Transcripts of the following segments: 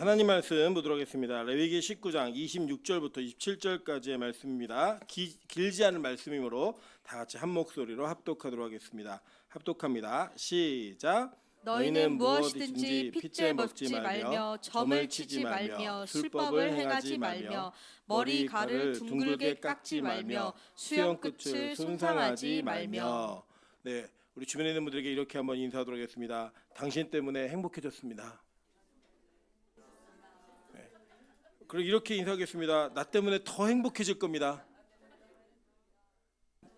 하나님 말씀 보도록 하겠습니다. 레위기 19장 26절부터 27절까지의 말씀입니다. 길지 않은 말씀이므로 다 같이 한 목소리로 합독하도록 하겠습니다. 합독합니다. 시작. 너희는 무엇이든지 핏째 먹지 말며 점을 치지 말며 술법을 행하지 말며 머리칼을 둥글게 깎지 말며 수염 끝을 손상하지 말며. 네, 우리 주변에 있는 분들에게 이렇게 한번 인사하도록 하겠습니다. 당신 때문에 행복해졌습니다. 그리고 이렇게 인사하겠습니다. 나 때문에 더 행복해질 겁니다.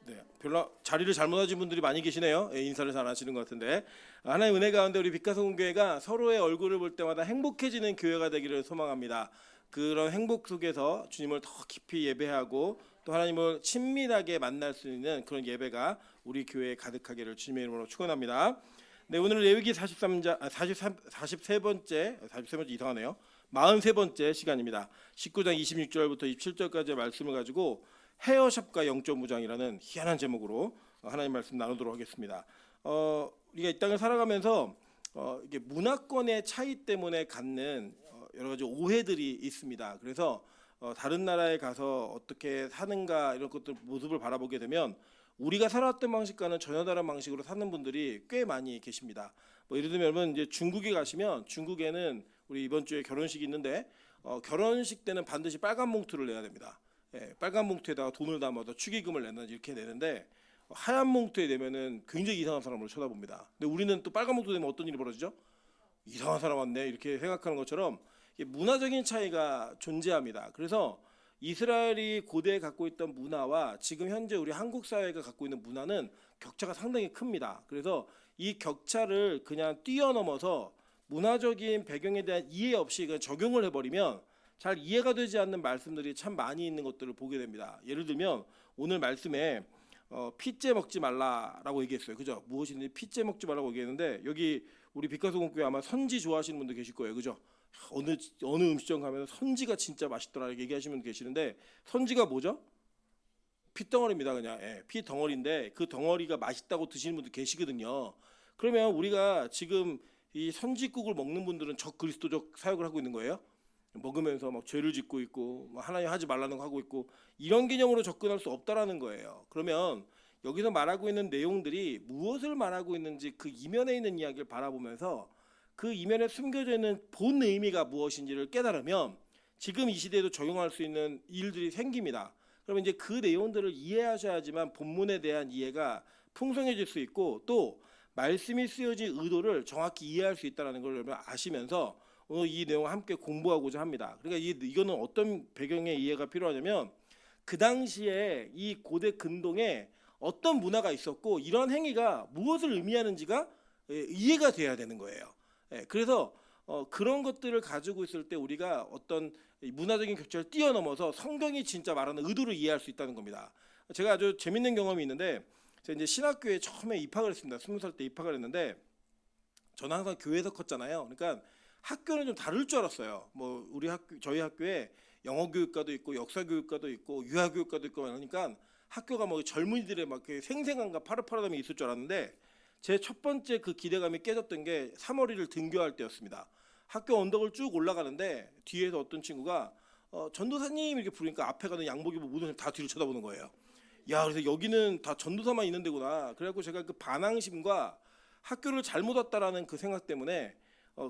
네, 별로 자리를 잘못 하신 분들이 많이 계시네요. 인사를 잘 하시는 것 같은데, 하나의 은혜 가운데 우리 빛가성교회가 서로의 얼굴을 볼 때마다 행복해지는 교회가 되기를 소망합니다. 그런 행복 속에서 주님을 더 깊이 예배하고 또 하나님을 친밀하게 만날 수 있는 그런 예배가 우리 교회에 가득하기를 주님의 이름으로 축원합니다. 네, 오늘 레위기 43번째 이상하네요. 43번째 시간입니다. 19장 26절부터 27절까지의 말씀을 가지고 헤어샵과 영적 무장이라는 희한한 제목으로 하나님 말씀 나누도록 하겠습니다. 우리가 이 땅을 살아가면서 이게 문화권의 차이 때문에 갖는 여러 가지 오해들이 있습니다. 그래서 다른 나라에 가서 어떻게 사는가 이런 것들 모습을 바라보게 되면 우리가 살아왔던 방식과는 전혀 다른 방식으로 사는 분들이 꽤 많이 계십니다. 예를 들면 이제 중국에 가시면 중국에는 우리 이번 주에 결혼식이 있는데 결혼식 때는 반드시 빨간 봉투를 내야 됩니다. 빨간 봉투에다가 돈을 담아서 축의금을 내는 이렇게 내는데 하얀 봉투에 내면은 굉장히 이상한 사람으로 쳐다봅니다. 근데 우리는 또 빨간 봉투 내면 어떤 일이 벌어지죠? 이상한 사람 왔네 이렇게 생각하는 것처럼 문화적인 차이가 존재합니다. 그래서 이스라엘이 고대에 갖고 있던 문화와 지금 현재 우리 한국 사회가 갖고 있는 문화는 격차가 상당히 큽니다. 그래서 이 격차를 그냥 뛰어넘어서 문화적인 배경에 대한 이해 없이 그냥 적용을 해버리면 잘 이해가 되지 않는 말씀들이 참 많이 있는 것들을 보게 됩니다. 예를 들면 오늘 말씀에 핏째 먹지 말라라고 얘기했어요. 그죠? 무엇이든지 핏째 먹지 말라고 얘기했는데 여기 우리 빛가수공교회 아마 선지 좋아하시는 분들 계실 거예요. 그죠? 어느 음식점 가면 선지가 진짜 맛있더라 이렇게 얘기하시는 분들 계시는데 선지가 뭐죠? 핏덩어리입니다. 그냥 핏덩어리인데 그 덩어리가 맛있다고 드시는 분들 계시거든요. 그러면 우리가 지금 이 선지국을 먹는 분들은 적그리스도적 사역을 하고 있는 거예요. 먹으면서 막 죄를 짓고 있고 하나님 하지 말라는 거 하고 있고 이런 개념으로 접근할 수 없다라는 거예요. 그러면 여기서 말하고 있는 내용들이 무엇을 말하고 있는지 그 이면에 있는 이야기를 바라보면서 그 이면에 숨겨져 있는 본 의미가 무엇인지를 깨달으면 지금 이 시대에도 적용할 수 있는 일들이 생깁니다. 그러면 이제 그 내용들을 이해하셔야지만 본문에 대한 이해가 풍성해질 수 있고 또 말씀이 쓰여진 의도를 정확히 이해할 수 있다는 걸 아시면서 이 내용을 함께 공부하고자 합니다. 그러니까 이거는 어떤 배경의 이해가 필요하냐면 그 당시에 이 고대 근동에 어떤 문화가 있었고 이런 행위가 무엇을 의미하는지가 이해가 돼야 되는 거예요. 그래서 그런 것들을 가지고 있을 때 우리가 어떤 문화적인 격차를 뛰어넘어서 성경이 진짜 말하는 의도를 이해할 수 있다는 겁니다. 제가 아주 재밌는 경험이 있는데 제가 이제 신학교에 처음에 입학을 했습니다. 20살 때 입학을 했는데 저는 항상 교회에서 컸잖아요. 그러니까 학교는 좀 다를 줄 알았어요. 우리 저희 학교에 영어 교육과도 있고 역사 교육과도 있고 유아 교육과도 있고 그러니까 학교가 젊은이들의 막 생생함과 파릇파릇함이 있을 줄 알았는데 제 첫 번째 그 기대감이 깨졌던 게 3월일을 등교할 때였습니다. 학교 언덕을 쭉 올라가는데 뒤에서 어떤 친구가 전도사님 이렇게 부르니까 앞에 가는 양복 입은 모든 사람 다 뒤를 쳐다보는 거예요. 야, 그래서 여기는 다 전도사만 있는 데구나. 그래갖고 제가 그 반항심과 학교를 잘못 왔다라는 그 생각 때문에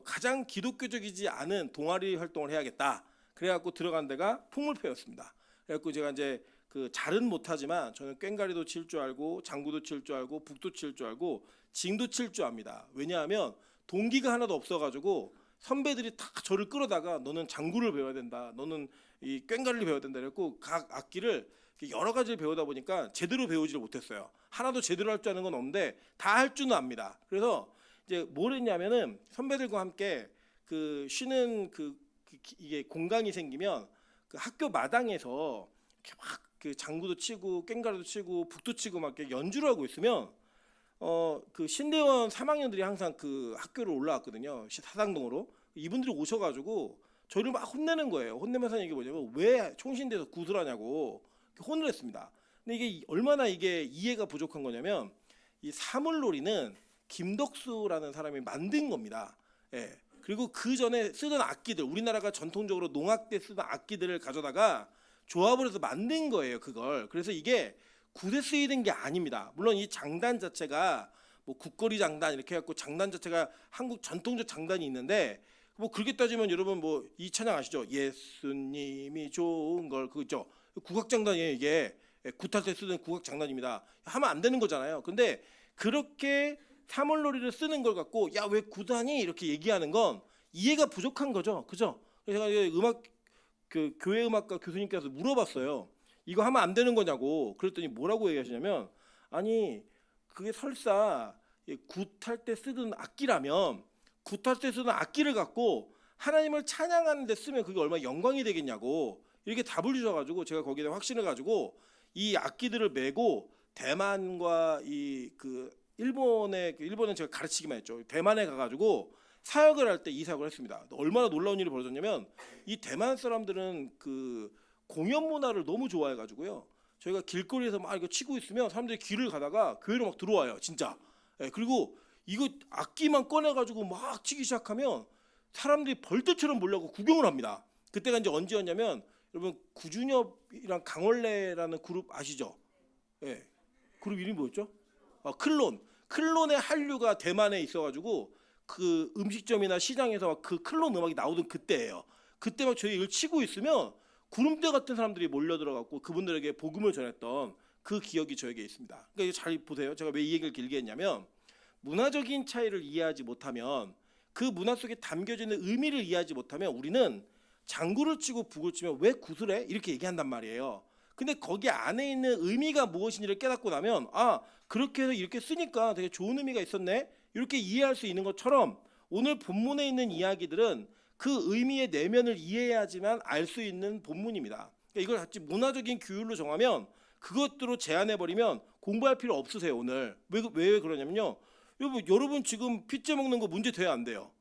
가장 기독교적이지 않은 동아리 활동을 해야겠다. 그래갖고 들어간 데가 풍물패였습니다. 그래갖고 제가 이제 그 잘은 못하지만 저는 꽹가리도 칠 줄 알고 장구도 칠 줄 알고 북도 칠 줄 알고 징도 칠 줄 압니다. 왜냐하면 동기가 하나도 없어가지고 선배들이 다 저를 끌어다가 너는 장구를 배워야 된다. 너는 이 꽹가리를 배워야 된다. 그래갖고 각 악기를 여러 가지를 배우다 보니까 제대로 배우지를 못했어요. 하나도 제대로 할 줄 아는 건 없는데 다 할 줄은 압니다. 그래서 이제 뭘 했냐면은 선배들과 함께 그 쉬는 이게 공간이 생기면 그 학교 마당에서 이렇게 막 그 장구도 치고 꽹가리도 치고 북도 치고 막 이렇게 연주를 하고 있으면 그 신대원 3학년들이 항상 그 학교를 올라왔거든요. 사당동으로. 이분들이 오셔가지고 저를 막 혼내는 거예요. 혼내면서 이게 뭐냐면 왜 총신대에서 구슬하냐고 혼을 했습니다. 근데 이게 얼마나 이게 이해가 부족한 거냐면 이 사물놀이는 김덕수라는 사람이 만든 겁니다. 그리고 그 전에 쓰던 악기들, 우리나라가 전통적으로 농악 때 쓰던 악기들을 가져다가 조합을 해서 만든 거예요, 그걸. 그래서 이게 굿에 쓰이는 게 아닙니다. 물론 이 장단 자체가 뭐 국거리 장단 이렇게 해갖고 장단 자체가 한국 전통적 장단이 있는데, 뭐 그렇게 따지면 여러분 뭐 이 찬양 아시죠? 예수님이 좋은 걸, 그거 있죠? 국악 장단이에요. 이게 굿할 때 쓰는 국악 장단입니다. 하면 안 되는 거잖아요. 근데 그렇게 사물놀이를 쓰는 걸 갖고 야 왜 굿하니 이렇게 얘기하는 건 이해가 부족한 거죠, 그죠? 그래서 제가 음악 그 교회 음악과 교수님께서 물어봤어요. 이거 하면 안 되는 거냐고. 그랬더니 뭐라고 얘기하시냐면, 아니 그게 설사 굿할 때 쓰던 악기라면 굿할 때 쓰던 악기를 갖고 하나님을 찬양하는 데 쓰면 그게 얼마나 영광이 되겠냐고 이렇게 답을 주셔가지고, 제가 거기에 확신을 가지고 이 악기들을 메고 대만과 이 그 일본은 제가 가르치기만 했죠. 대만에 가가지고 사역을 할 때 이 사역을 했습니다. 얼마나 놀라운 일이 벌어졌냐면, 이 대만 사람들은 그 공연 문화를 너무 좋아해가지고요. 저희가 길거리에서 막 이거 치고 있으면 사람들이 길을 가다가 교회로 막 들어와요, 진짜. 예, 그리고 이거 악기만 꺼내가지고 막 치기 시작하면 사람들이 벌떼처럼 몰려고 구경을 합니다. 그때가 이제 언제였냐면, 여러분 구준엽이랑 강원래라는 그룹 아시죠? 예, 그룹 이름이 뭐였죠? 클론의 한류가 대만에 있어가지고 그 음식점이나 시장에서 막 그 클론 음악이 나오던 그때예요. 그때 막 저희 이걸 치고 있으면 구름대 같은 사람들이 몰려들어갖고 그분들에게 복음을 전했던 그 기억이 저에게 있습니다. 그러니까 이거 잘 보세요. 제가 왜 이 얘기를 길게 했냐면, 문화적인 차이를 이해하지 못하면, 그 문화 속에 담겨지는 의미를 이해하지 못하면 우리는 장구를 치고 북을 치면 왜 굿을 해? 이렇게 얘기한단 말이에요. 근데 거기 안에 있는 의미가 무엇인지를 깨닫고 나면, 아 그렇게 해서 이렇게 쓰니까 되게 좋은 의미가 있었네, 이렇게 이해할 수 있는 것처럼 오늘 본문에 있는 이야기들은 그 의미의 내면을 이해해야지만 알 수 있는 본문입니다. 그러니까 이걸 같이 문화적인 규율로 정하면, 그것들로 제한해버리면 공부할 필요 없으세요. 오늘 왜 그러냐면요, 여러분 지금 피자 먹는 거 문제 돼야 안 돼요?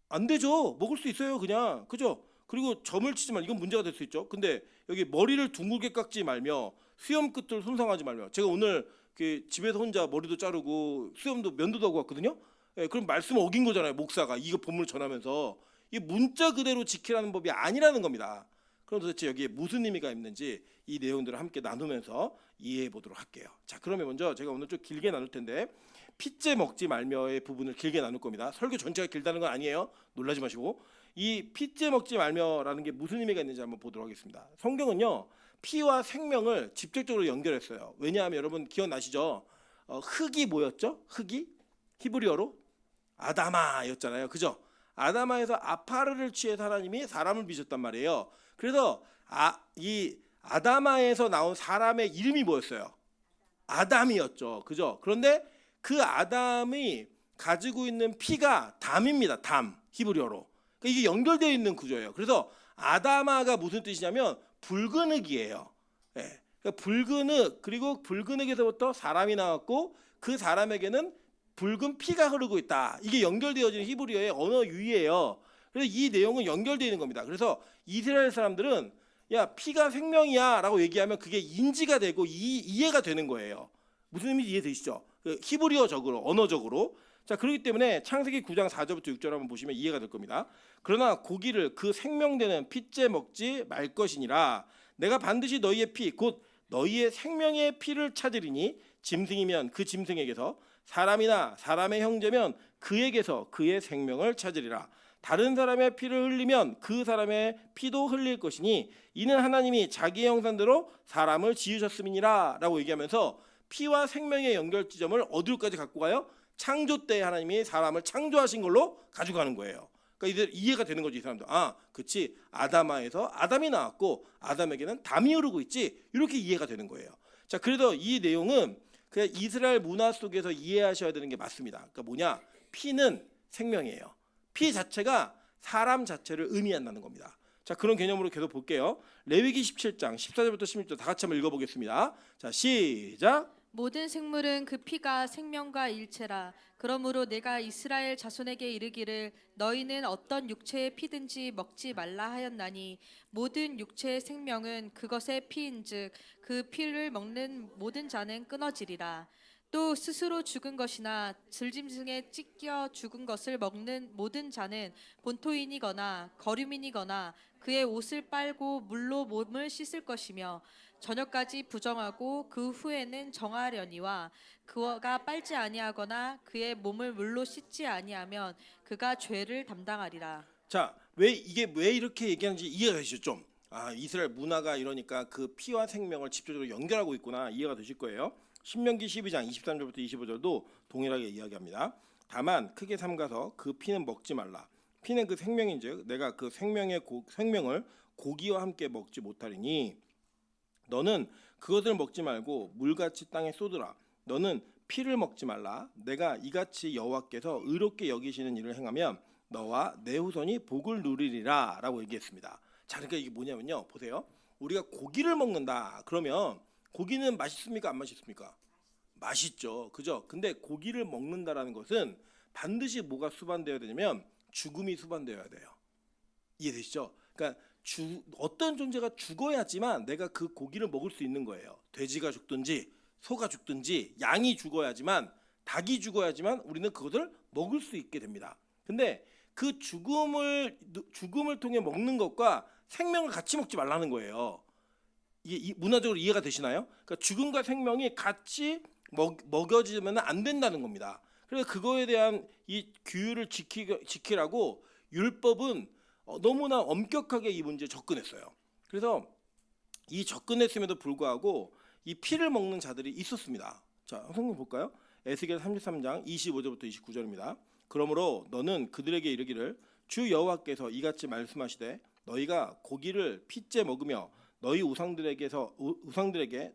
안 되죠. 먹을 수 있어요, 그냥. 그죠? 그리고 점을 치지 말, 이건 문제가 될 수 있죠. 근데 여기 머리를 둥글게 깎지 말며 수염 끝을 손상하지 말며. 제가 오늘 그 집에서 혼자 머리도 자르고 수염도 면도도 하고 왔거든요. 예, 그럼 말씀 어긴 거잖아요, 목사가. 이거 본문을 전하면서 이 문자 그대로 지키라는 법이 아니라는 겁니다. 그럼 도대체 여기에 무슨 의미가 있는지 이 내용들을 함께 나누면서 이해해 보도록 할게요. 자, 그러면 먼저 제가 오늘 좀 길게 나눌 텐데, 핏째 먹지 말며의 부분을 길게 나눌 겁니다. 설교 전체가 길다는 건 아니에요. 놀라지 마시고. 이 핏째 먹지 말며라는 게 무슨 의미가 있는지 한번 보도록 하겠습니다. 성경은요, 피와 생명을 직접적으로 연결했어요. 왜냐하면 여러분 기억나시죠? 흙이 뭐였죠? 흙이 히브리어로 아다마였잖아요, 그죠? 아다마에서 아파르를 취해서 하나님이 사람을 빚었단 말이에요. 그래서 이 아다마에서 나온 사람의 이름이 뭐였어요? 아담이었죠, 그죠? 그런데 그 아담이 가지고 있는 피가 담입니다. 담, 히브리어로. 그러니까 이게 연결되어 있는 구조예요. 그래서 아다마가 무슨 뜻이냐면 붉은 흙이에요. 예. 그러니까 붉은 흙, 그리고 붉은 흙에서부터 사람이 나왔고 그 사람에게는 붉은 피가 흐르고 있다. 이게 연결되어지는 히브리어의 언어 유희예요. 그래서 이 내용은 연결되어 있는 겁니다. 그래서 이스라엘 사람들은 야 피가 생명이야라고 얘기하면 그게 인지가 되고 이해가 되는 거예요. 무슨 의미인지 이해되시죠? 그 히브리어적으로, 언어적으로. 자, 그렇기 때문에 창세기 9장 4절부터 6절 한번 보시면 이해가 될 겁니다. 그러나 고기를 그 생명되는 핏째 먹지 말 것이니라. 내가 반드시 너희의 피 곧 너희의 생명의 피를 찾으리니, 짐승이면 그 짐승에게서, 사람이나 사람의 형제면 그에게서 그의 생명을 찾으리라. 다른 사람의 피를 흘리면 그 사람의 피도 흘릴 것이니 이는 하나님이 자기의 형상대로 사람을 지으셨음이니라 라고 얘기하면서 피와 생명의 연결 지점을 어디로까지 갖고 가요? 창조 때 하나님이 사람을 창조하신 걸로 가져가는 거예요. 그러니까 이들 이해가 되는 거지, 이 사람들. 아, 그치, 아다마에서 아담이 나왔고 아담에게는 담이 흐르고 있지, 이렇게 이해가 되는 거예요. 자, 그래서 이 내용은 그냥 이스라엘 문화 속에서 이해하셔야 되는 게 맞습니다. 그러니까 뭐냐, 피는 생명이에요. 피 자체가 사람 자체를 의미한다는 겁니다. 자, 그런 개념으로 계속 볼게요. 레위기 17장 14절부터 16절 다 같이 한번 읽어보겠습니다. 자, 시작. 모든 생물은 그 피가 생명과 일체라. 그러므로 내가 이스라엘 자손에게 이르기를 너희는 어떤 육체의 피든지 먹지 말라 하였나니 모든 육체의 생명은 그것의 피인즉 그 피를 먹는 모든 자는 끊어지리라. 또 스스로 죽은 것이나 들짐승에 찢겨 죽은 것을 먹는 모든 자는 본토인이거나 거류민이거나 그의 옷을 빨고 물로 몸을 씻을 것이며 저녁까지 부정하고 그 후에는 정하려니와 그가 빨지 아니하거나 그의 몸을 물로 씻지 아니하면 그가 죄를 담당하리라. 자, 왜 이렇게 얘기하는지 이해가 되시죠? 좀. 이스라엘 문화가 이러니까 그 피와 생명을 직접적으로 연결하고 있구나 이해가 되실 거예요. 신명기 12장 23절부터 25절도 동일하게 이야기합니다. 다만 크게 삼가서 그 피는 먹지 말라. 피는 그 생명인즉 내가 그 생명을 고기와 함께 먹지 못하리니 너는 그것을 먹지 말고 물같이 땅에 쏟으라. 너는 피를 먹지 말라. 내가 이같이 여호와께서 의롭게 여기시는 일을 행하면 너와 내 후손이 복을 누리리라 라고 얘기했습니다. 자, 그러니까 이게 뭐냐면요, 보세요. 우리가 고기를 먹는다 그러면 고기는 맛있습니까 안 맛있습니까? 맛있죠, 그죠? 근데 고기를 먹는다라는 것은 반드시 뭐가 수반되어야 되냐면 죽음이 수반되어야 돼요. 이해되시죠? 그러니까 어떤 존재가 죽어야지만 내가 그 고기를 먹을 수 있는 거예요. 돼지가 죽든지 소가 죽든지 양이 죽어야지만, 닭이 죽어야지만 우리는 그것을 먹을 수 있게 됩니다. 근데 그 죽음을 통해 먹는 것과 생명을 같이 먹지 말라는 거예요. 이게 문화적으로 이해가 되시나요? 그러니까 죽음과 생명이 같이 먹여지면 안 된다는 겁니다. 그래서 그거에 대한 이 규율을 지키라고 율법은 너무나 엄격하게 이 문제에 접근했어요. 그래서 이 접근했음에도 불구하고 이 피를 먹는 자들이 있었습니다. 자, 성경 볼까요? 에스겔 33장 25절부터 29절입니다. 그러므로 너는 그들에게 이르기를 주 여호와께서 이같이 말씀하시되 너희가 고기를 피째 먹으며 너희 우상들에게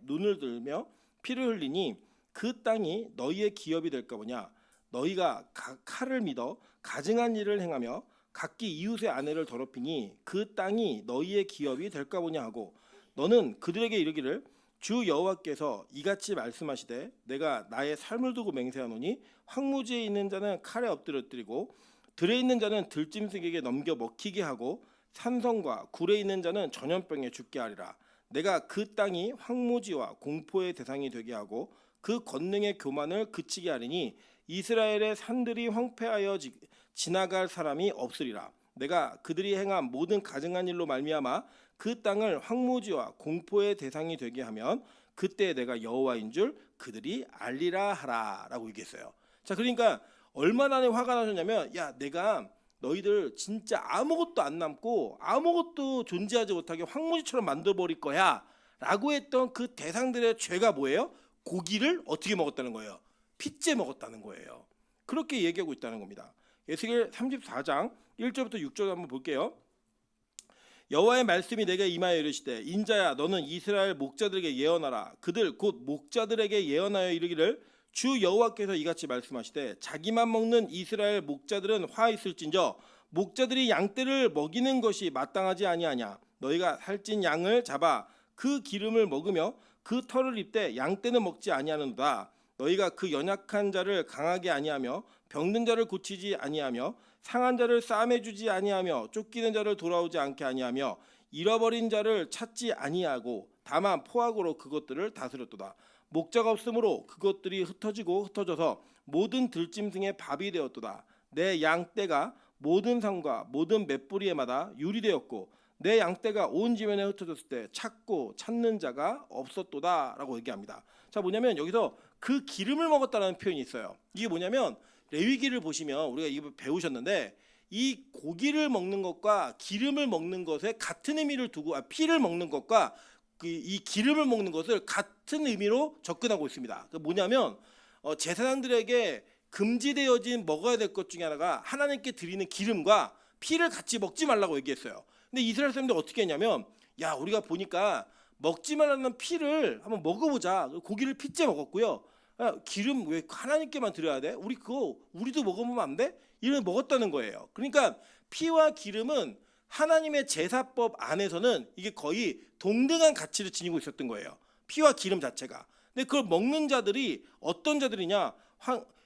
눈을 들며 피를 흘리니 그 땅이 너희의 기업이 될까 보냐. 너희가 칼을 믿어 가증한 일을 행하며 각기 이웃의 아내를 더럽히니 그 땅이 너희의 기업이 될까 보냐 하고 너는 그들에게 이르기를 주 여호와께서 이같이 말씀하시되 내가 나의 삶을 두고 맹세하노니 황무지에 있는 자는 칼에 엎드려뜨리고 들에 있는 자는 들짐승에게 넘겨 먹히게 하고 산성과 굴에 있는 자는 전염병에 죽게 하리라. 내가 그 땅이 황무지와 공포의 대상이 되게 하고 그 권능의 교만을 그치게 하리니 이스라엘의 산들이 황폐하여 지나갈 사람이 없으리라. 내가 그들이 행한 모든 가증한 일로 말미암아 그 땅을 황무지와 공포의 대상이 되게 하면 그때 내가 여호와인 줄 그들이 알리라 하라라고 얘기했어요. 자, 그러니까 얼마나 화가 나셨냐면, 야, 내가 너희들 진짜 아무것도 안 남고 아무것도 존재하지 못하게 황무지처럼 만들어버릴 거야 라고 했던 그 대상들의 죄가 뭐예요? 고기를 어떻게 먹었다는 거예요? 피째 먹었다는 거예요. 그렇게 얘기하고 있다는 겁니다. 에스겔 34장 1절부터 6절 한번 볼게요. 여호와의 말씀이 내게 임하여 이르시되 인자야 너는 이스라엘 목자들에게 예언하라. 그들 곧 목자들에게 예언하여 이르기를 주 여호와께서 이같이 말씀하시되 자기만 먹는 이스라엘 목자들은 화 있을진저 목자들이 양떼를 먹이는 것이 마땅하지 아니하냐. 너희가 살찐 양을 잡아 그 기름을 먹으며 그 털을 입되 양떼는 먹지 아니하는도다. 너희가 그 연약한 자를 강하게 아니하며 병든 자를 고치지 아니하며 상한 자를 싸매 주지 아니하며 쫓기는 자를 돌아오지 않게 아니하며 잃어버린 자를 찾지 아니하고 다만 포악으로 그것들을 다스렸도다. 목자가 없으므로 그것들이 흩어져서 모든 들짐승의 밥이 되었도다. 내 양떼가 모든 산과 모든 맷뿌리에마다 유리되었고 내 양떼가 온 지면에 흩어졌을 때 찾는 자가 없었도다라고 얘기합니다. 자, 뭐냐면 여기서 그 기름을 먹었다는 표현이 있어요. 이게 뭐냐면 레위기를 보시면 우리가 이거 배우셨는데 이 고기를 먹는 것과 기름을 먹는 것에 같은 의미를 두고 피를 먹는 것과 이 기름을 먹는 것을 같은 의미로 접근하고 있습니다. 그 뭐냐면 제사장들에게 금지되어진 먹어야 될 것 중에 하나가 하나님께 드리는 기름과 피를 같이 먹지 말라고 얘기했어요. 근데 이스라엘 사람들이 어떻게 했냐면, 야, 우리가 보니까 먹지 말라는 피를 한번 먹어보자. 고기를 피째 먹었고요. 야, 기름 왜 하나님께만 드려야 돼? 우리도 먹어보면 안 돼? 이런 먹었다는 거예요. 그러니까 피와 기름은 하나님의 제사법 안에서는 이게 거의 동등한 가치를 지니고 있었던 거예요. 피와 기름 자체가. 근데 그걸 먹는 자들이 어떤 자들이냐?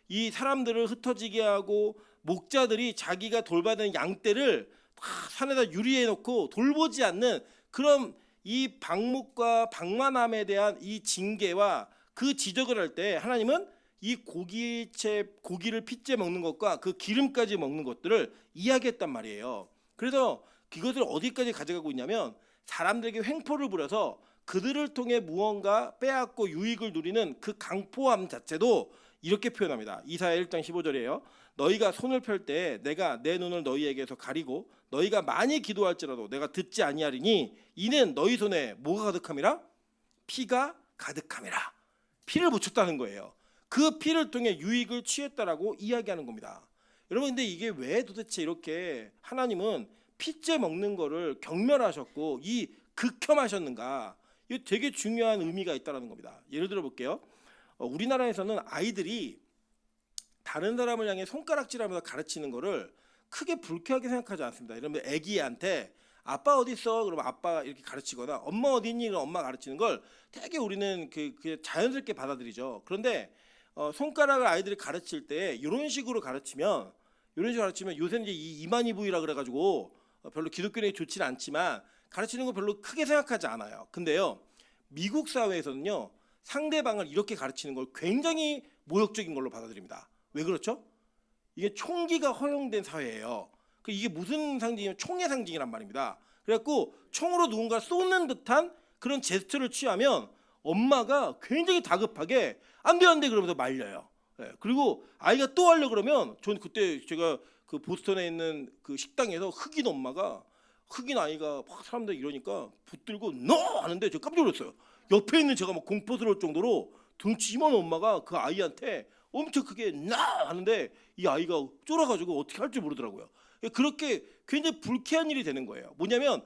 이 사람들을 흩어지게 하고 목자들이 자기가 돌봐야 되는 양떼를 다 산에다 유리해 놓고 돌보지 않는 그런 이 방목과 방만함에 대한 이 징계와 그 지적을 할 때 하나님은 이 고기를 핏째 먹는 것과 그 기름까지 먹는 것들을 이야기했단 말이에요. 그래서 그것을 어디까지 가져가고 있냐면 사람들에게 횡포를 부려서 그들을 통해 무언가 빼앗고 유익을 누리는 그 강포함 자체도 이렇게 표현합니다. 이사야 1장 15절이에요. 너희가 손을 펼 때 내가 내 눈을 너희에게서 가리고 너희가 많이 기도할지라도 내가 듣지 아니하리니 이는 너희 손에 뭐가 가득함이라? 피가 가득함이라. 피를 묻혔다는 거예요. 그 피를 통해 유익을 취했다라고 이야기하는 겁니다. 여러분 근데 이게 왜 도대체 이렇게 하나님은 핏째 먹는 거를 경멸하셨고 이 극혐하셨는가? 이거 되게 중요한 의미가 있다는 겁니다. 예를 들어 볼게요. 우리나라에서는 아이들이 다른 사람을 향해 손가락질하면서 가르치는 거를 크게 불쾌하게 생각하지 않습니다. 이러면 애기한테 아빠 어디 있어? 그러면 아빠가 이렇게 가르치거나 엄마 어디 있니? 그러면 엄마 가르치는 걸 되게 우리는 그 자연스럽게 받아들이죠. 그런데 손가락을 아이들이 가르칠 때 이런 식으로 가르치면 요새는 이제 이 이만희 부위라 그래가지고 별로 기독교에 좋지는 않지만 가르치는 거 별로 크게 생각하지 않아요. 근데요 미국 사회에서는요 상대방을 이렇게 가르치는 걸 굉장히 모욕적인 걸로 받아들입니다. 왜 그렇죠? 이게 총기가 허용된 사회예요. 이게 무슨 상징이냐면 총의 상징이란 말입니다. 그래갖고 총으로 누군가를 쏘는 듯한 그런 제스처를 취하면 엄마가 굉장히 다급하게 안 돼 그러면서 말려요. 네. 그리고 아이가 또 하려 그러면 전 그때 제가 그 보스턴에 있는 그 식당에서 흑인 아이가 막 사람들 이러니까 붙들고 너 하는데 제가 깜짝 놀랐어요. 옆에 있는 제가 막 공포스러울 정도로 등치 이만한 엄마가 그 아이한테 엄청 크게 나 하는데 이 아이가 쫄아가지고 어떻게 할지 모르더라고요. 그렇게 굉장히 불쾌한 일이 되는 거예요. 뭐냐면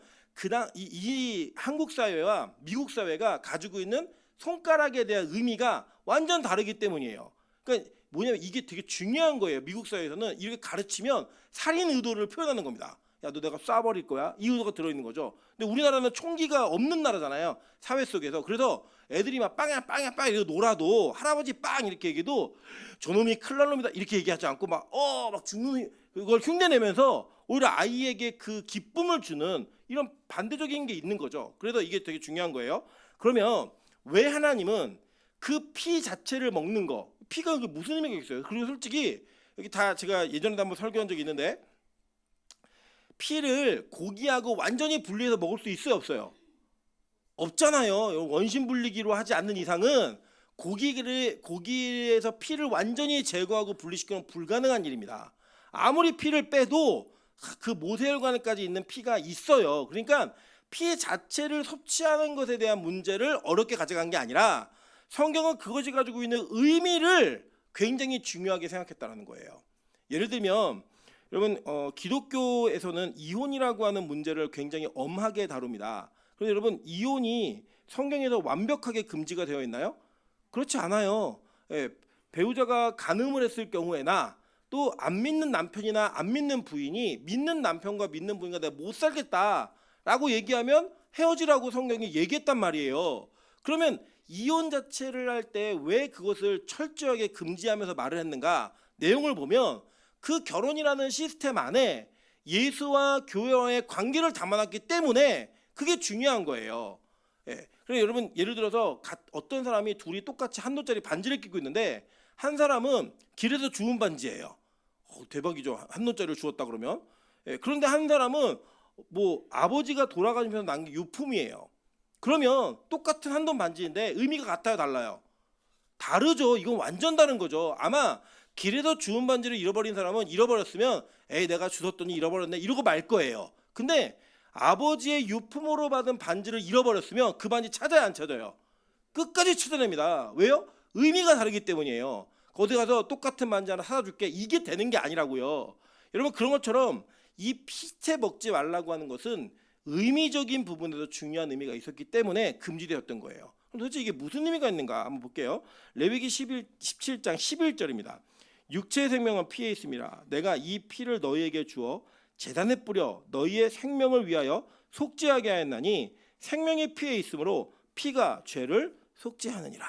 이 한국 사회와 미국 사회가 가지고 있는 손가락에 대한 의미가 완전 다르기 때문이에요. 그러니까 뭐냐면 이게 되게 중요한 거예요. 미국 사회에서는 이렇게 가르치면 살인 의도를 표현하는 겁니다. 야, 너 내가 쏴버릴 거야. 이 의도가 들어있는 거죠. 근데 우리나라는 총기가 없는 나라잖아요. 사회 속에서. 그래서 애들이 막 빵야 이러고 놀아도 할아버지 빵 이렇게 얘기해도 저놈이 큰일 날 놈이다 이렇게 얘기하지 않고 막 죽는 그걸 흉내내면서 오히려 아이에게 그 기쁨을 주는 이런 반대적인 게 있는 거죠. 그래서 이게 되게 중요한 거예요. 그러면 왜 하나님은 그 피 자체를 먹는 거, 피가 무슨 의미가 있어요? 그리고 솔직히 여기 다 제가 예전에도 한번 설교한 적이 있는데 피를 고기하고 완전히 분리해서 먹을 수 있어요, 없어요? 없잖아요. 원심 분리기로 하지 않는 이상은 고기에서 피를 완전히 제거하고 분리시키는 불가능한 일입니다. 아무리 피를 빼도 그 모세혈관까지 있는 피가 있어요. 그러니까 피 자체를 섭취하는 것에 대한 문제를 어렵게 가져간 게 아니라 성경은 그것이 가지고 있는 의미를 굉장히 중요하게 생각했다는 거예요. 예를 들면 여러분 기독교에서는 이혼이라고 하는 문제를 굉장히 엄하게 다룹니다. 그런데 여러분 이혼이 성경에서 완벽하게 금지가 되어 있나요? 그렇지 않아요. 배우자가 간음을 했을 경우에나 또 안 믿는 남편이나 안 믿는 부인이 믿는 남편과 믿는 부인과 내가 못 살겠다라고 얘기하면 헤어지라고 성경이 얘기했단 말이에요. 그러면 이혼 자체를 할 때 왜 그것을 철저하게 금지하면서 말을 했는가? 내용을 보면 그 결혼이라는 시스템 안에 예수와 교회와의 관계를 담아놨기 때문에 그게 중요한 거예요. 그래서 여러분 예를 들어서 어떤 사람이 둘이 똑같이 한도짜리 반지를 끼고 있는데 한 사람은 길에서 주운 반지예요. 대박이죠. 한도짜리를 주웠다 그러면. 그런데 한 사람은 뭐 아버지가 돌아가시면서 남긴 유품이에요. 그러면 똑같은 한돈 반지인데 의미가 같아요, 달라요? 다르죠. 이건 완전 다른 거죠. 아마 길에서 주운 반지를 잃어버린 사람은 잃어버렸으면 에이 내가 주웠더니 잃어버렸네 이러고 말 거예요. 근데 아버지의 유품으로 받은 반지를 잃어버렸으면 그 반지 찾아야 안 찾아요? 끝까지 찾아냅니다. 왜요? 의미가 다르기 때문이에요. 어디 가서 똑같은 반지 하나 사다 줄게 이게 되는 게 아니라고요. 여러분 그런 것처럼 이 피채 먹지 말라고 하는 것은 의미적인 부분에서 중요한 의미가 있었기 때문에 금지되었던 거예요. 그럼 도대체 이게 무슨 의미가 있는가 한번 볼게요. 레위기 17장 11절입니다. 육체의 생명은 피에 있습니다. 내가 이 피를 너희에게 주어 제단에 뿌려 너희의 생명을 위하여 속죄하게 하였나니 생명이 피에 있으므로 피가 죄를 속죄하느니라.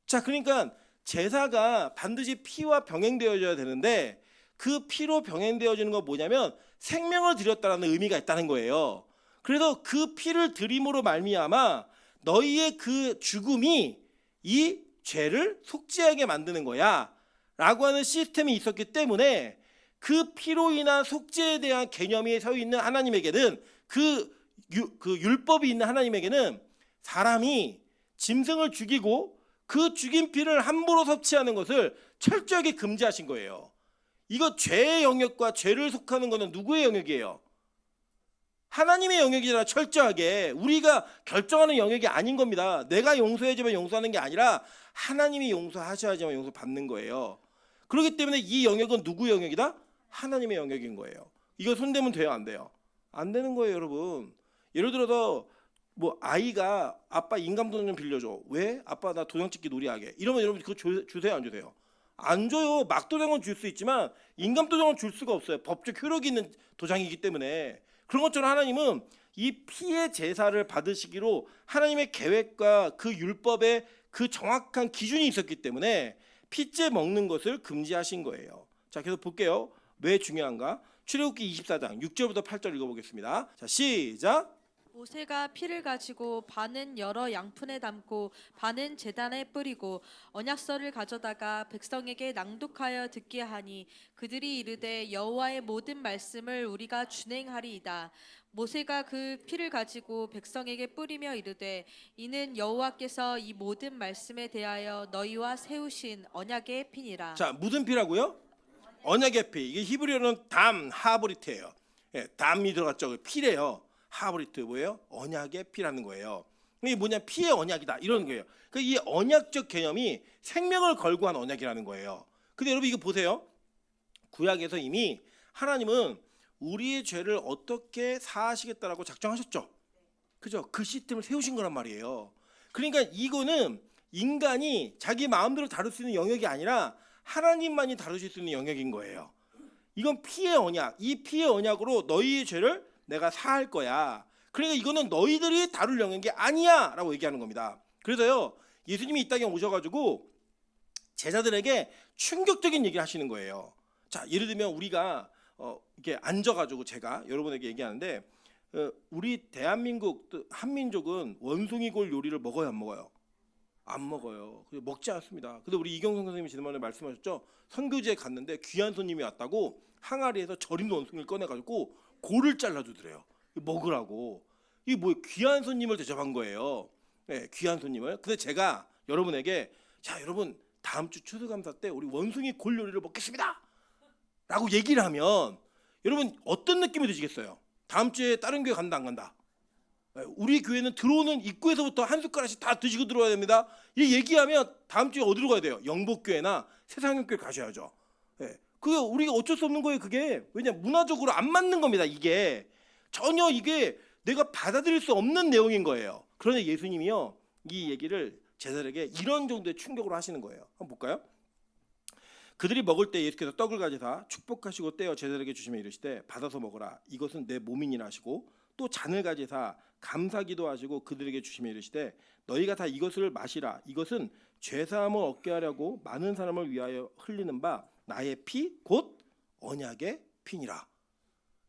자, 그러니까 제사가 반드시 피와 병행되어져야 되는데 그 피로 병행되어지는 건 뭐냐면 생명을 드렸다는 의미가 있다는 거예요. 그래서 그 피를 드림으로 말미암아 너희의 그 죽음이 이 죄를 속죄하게 만드는 거야 라고 하는 시스템이 있었기 때문에 그 피로 인한 속죄에 대한 개념이 서 있는 하나님에게는 그 율법이 있는 하나님에게는 사람이 짐승을 죽이고 그 죽인 피를 함부로 섭취하는 것을 철저하게 금지하신 거예요. 이거 죄의 영역과 죄를 속하는 것은 누구의 영역이에요? 하나님의 영역이잖아. 철저하게 우리가 결정하는 영역이 아닌 겁니다. 내가 용서해주면 용서하는 게 아니라 하나님이 용서하셔야지만 용서받는 거예요. 그렇기 때문에 이 영역은 누구의 영역이다? 하나님의 영역인 거예요. 이거 손대면 돼요, 안 돼요? 안 되는 거예요, 여러분. 예를 들어서 뭐 아이가 아빠 인감돈 좀 빌려줘. 왜? 아빠 나 도장 찍기 놀이하게. 이러면 여러분 그거 주세요, 안 주세요? 안 줘요. 막도장은 줄 수 있지만 인감도장은 줄 수가 없어요. 법적 효력이 있는 도장이기 때문에. 그런 것처럼 하나님은 이 피의 제사를 받으시기로 하나님의 계획과 그 율법의 그 정확한 기준이 있었기 때문에 피째 먹는 것을 금지하신 거예요. 자, 계속 볼게요. 왜 중요한가? 출애굽기 24장 6절부터 8절 읽어보겠습니다. 자, 시작. 모세가 피를 가지고 반은 여러 양푼에 담고 반은 제단에 뿌리고 언약서를 가져다가 백성에게 낭독하여 듣게 하니 그들이 이르되 여호와의 모든 말씀을 우리가 준행하리이다. 모세가 그 피를 가지고 백성에게 뿌리며 이르되 이는 여호와께서 이 모든 말씀에 대하여 너희와 세우신 언약의 피니라. 자, 무슨 피라고요? 언약의 피. 이게 히브리어는 담 하브리트예요. 예, 담이 들어갔죠. 피래요. 하브리트 뭐예요? 언약의 피라는 거예요. 이게 뭐냐? 피의 언약이다 이런 거예요. 그 이 언약적 개념이 생명을 걸고 한 언약이라는 거예요. 근데 여러분 이거 보세요. 구약에서 이미 하나님은 우리의 죄를 어떻게 사하시겠다라고 작정하셨죠. 그죠? 그 시스템을 세우신 거란 말이에요. 그러니까 이거는 인간이 자기 마음대로 다룰 수 있는 영역이 아니라 하나님만이 다루실 수 있는 영역인 거예요. 이건 피의 언약. 이 피의 언약으로 너희의 죄를 내가 사할 거야. 그러니까 이거는 너희들이 다룰 영역이 아니야 라고 얘기하는 겁니다. 그래서요 예수님이 이 땅에 오셔가지고 제자들에게 충격적인 얘기를 하시는 거예요. 자, 예를 들면 우리가 이렇게 앉아가지고 제가 여러분에게 얘기하는데 우리 대한민국 한민족은 원숭이골 요리를 먹어요, 안 먹어요? 안 먹어요. 먹지 않습니다. 근데 우리 이경성 선생님이 지난번에 말씀하셨죠. 선교지에 갔는데 귀한 손님이 왔다고 항아리에서 절인 원숭이를 꺼내가지고 골을 잘라주더래요. 먹으라고. 이게 뭐 귀한 손님을 대접한 거예요. 네, 귀한 손님을. 근데 제가 여러분에게 자, 여러분 다음 주 추수감사 때 우리 원숭이 골 요리를 먹겠습니다 라고 얘기를 하면 여러분 어떤 느낌이 드시겠어요? 다음 주에 다른 교회 간다 안 간다? 우리 교회는 들어오는 입구에서부터 한 숟가락씩 다 드시고 들어와야 됩니다. 이 얘기하면 다음 주에 어디로 가야 돼요? 영복교회나 세상교회 가셔야죠. 그게 우리가 어쩔 수 없는 거예요. 그게 왜냐 문화적으로 안 맞는 겁니다. 이게 전혀 이게 내가 받아들일 수 없는 내용인 거예요. 그러나 예수님이요 이 얘기를 제자들에게 이런 정도의 충격으로 하시는 거예요. 한번 볼까요? 그들이 먹을 때 예수께서 떡을 가져다 축복하시고 떼어 제자들에게 주시며 이르시되 받아서 먹으라 이것은 내 몸이니라 하시고 또 잔을 가지사 감사기도 하시고 그들에게 주시며 이르시되 너희가 다 이것을 마시라 이것은 죄사함을 얻게 하려고 많은 사람을 위하여 흘리는 바 나의 피 곧 언약의 피니라.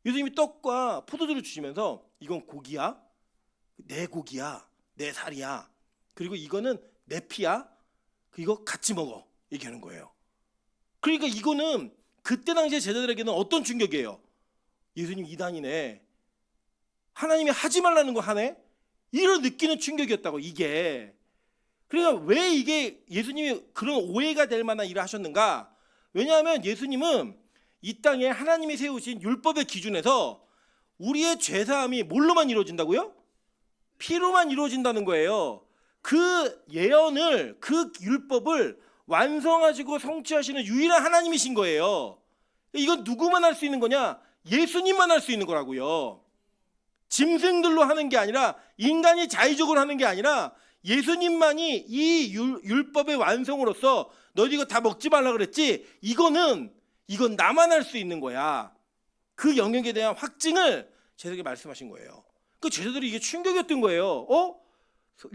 예수님이 떡과 포도주를 주시면서 이건 고기야, 내 고기야, 내 살이야, 그리고 이거는 내 피야, 이거 같이 먹어 얘기하는 거예요. 그러니까 이거는 그때 당시에 제자들에게는 어떤 충격이에요? 예수님 이단이네, 하나님이 하지 말라는 거 하네, 이런 느끼는 충격이었다고. 이게 그러니까 왜 이게 예수님이 그런 오해가 될 만한 일을 하셨는가? 왜냐하면 예수님은 이 땅에 하나님이 세우신 율법의 기준에서 우리의 죄사함이 뭘로만 이루어진다고요? 피로만 이루어진다는 거예요. 그 예언을, 그 율법을 완성하시고 성취하시는 유일한 하나님이신 거예요. 이건 누구만 할 수 있는 거냐? 예수님만 할 수 있는 거라고요. 짐승들로 하는 게 아니라, 인간이 자의적으로 하는 게 아니라 예수님만이 이 율법의 완성으로서 너희 이거 다 먹지 말라 그랬지? 이건 나만 할 수 있는 거야. 그 영역에 대한 확증을 제자들에게 말씀하신 거예요. 그 제자들이 이게 충격이었던 거예요.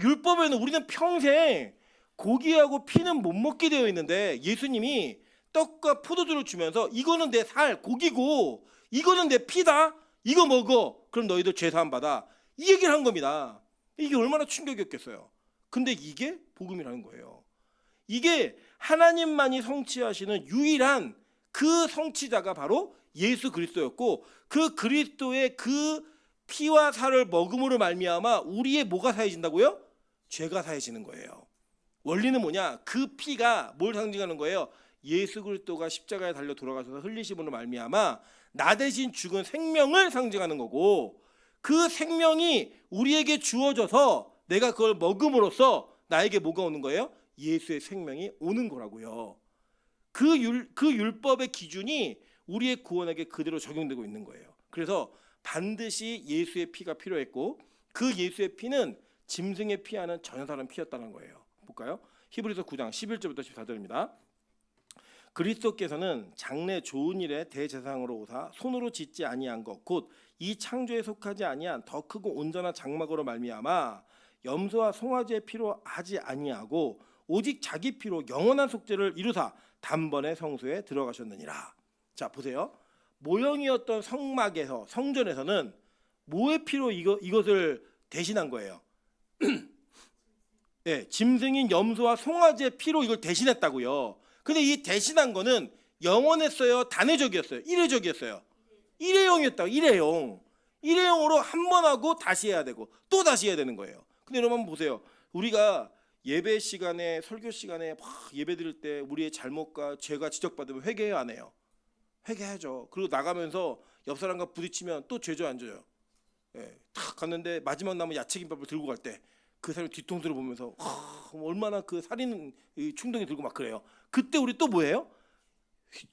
율법에는 우리는 평생 고기하고 피는 못 먹게 되어 있는데 예수님이 떡과 포도주를 주면서 이거는 내 살, 고기고 이거는 내 피다. 이거 먹어. 그럼 너희들 죄 사함 받아. 이 얘기를 한 겁니다. 이게 얼마나 충격이었겠어요. 근데 이게 복음이라는 거예요. 이게 하나님만이 성취하시는 유일한 그 성취자가 바로 예수 그리스도였고, 그 그리스도의 그 피와 살을 먹음으로 말미암아 우리의 뭐가 사해진다고요? 죄가 사해지는 거예요. 원리는 뭐냐? 그 피가 뭘 상징하는 거예요? 예수 그리스도가 십자가에 달려 돌아가셔서 흘리심으로 말미암아 나 대신 죽은 생명을 상징하는 거고, 그 생명이 우리에게 주어져서 내가 그걸 먹음으로써 나에게 뭐가 오는 거예요? 예수의 생명이 오는 거라고요. 그 율법의 기준이 우리의 구원에게 그대로 적용되고 있는 거예요. 그래서 반드시 예수의 피가 필요했고, 그 예수의 피는 짐승의 피와는 전혀 다른 피였다는 거예요. 볼까요? 히브리서 9장 11절부터 14절입니다. 그리스도께서는 장래 좋은 일에 대제사장으로 오사 손으로 짓지 아니한 것 곧 이 창조에 속하지 아니한 더 크고 온전한 장막으로 말미암아 염소와 송아지의 피로 하지 아니하고 오직 자기 피로 영원한 속죄를 이루사 단번에 성소에 들어가셨느니라. 자, 보세요. 모형이었던 성막에서, 성전에서는 뭐의 피로 이것을 대신한 거예요? 네, 짐승인 염소와 송아지의 피로 이걸 대신했다고요. 근데 이 대신한 거는 영원했어요, 단회적이었어요, 일회적이었어요? 일회용이었다고. 일회용으로 한 번 하고 다시 해야 되고 또 다시 해야 되는 거예요. 근데 여러분 한번 보세요. 우리가 예배 시간에, 설교 시간에 막 예배 드릴 때 우리의 잘못과 죄가 지적받으면 회개해요, 안 해요? 회개하죠. 그리고 나가면서 옆 사람과 부딪히면 또 죄죠, 안 죄요? 예, 탁 갔는데 마지막 남은 야채김밥을 들고 갈 때 그 사람이 뒤통수를 보면서 얼마나 그 살인 충동이 들고 막 그래요. 그때 우리 또 뭐예요?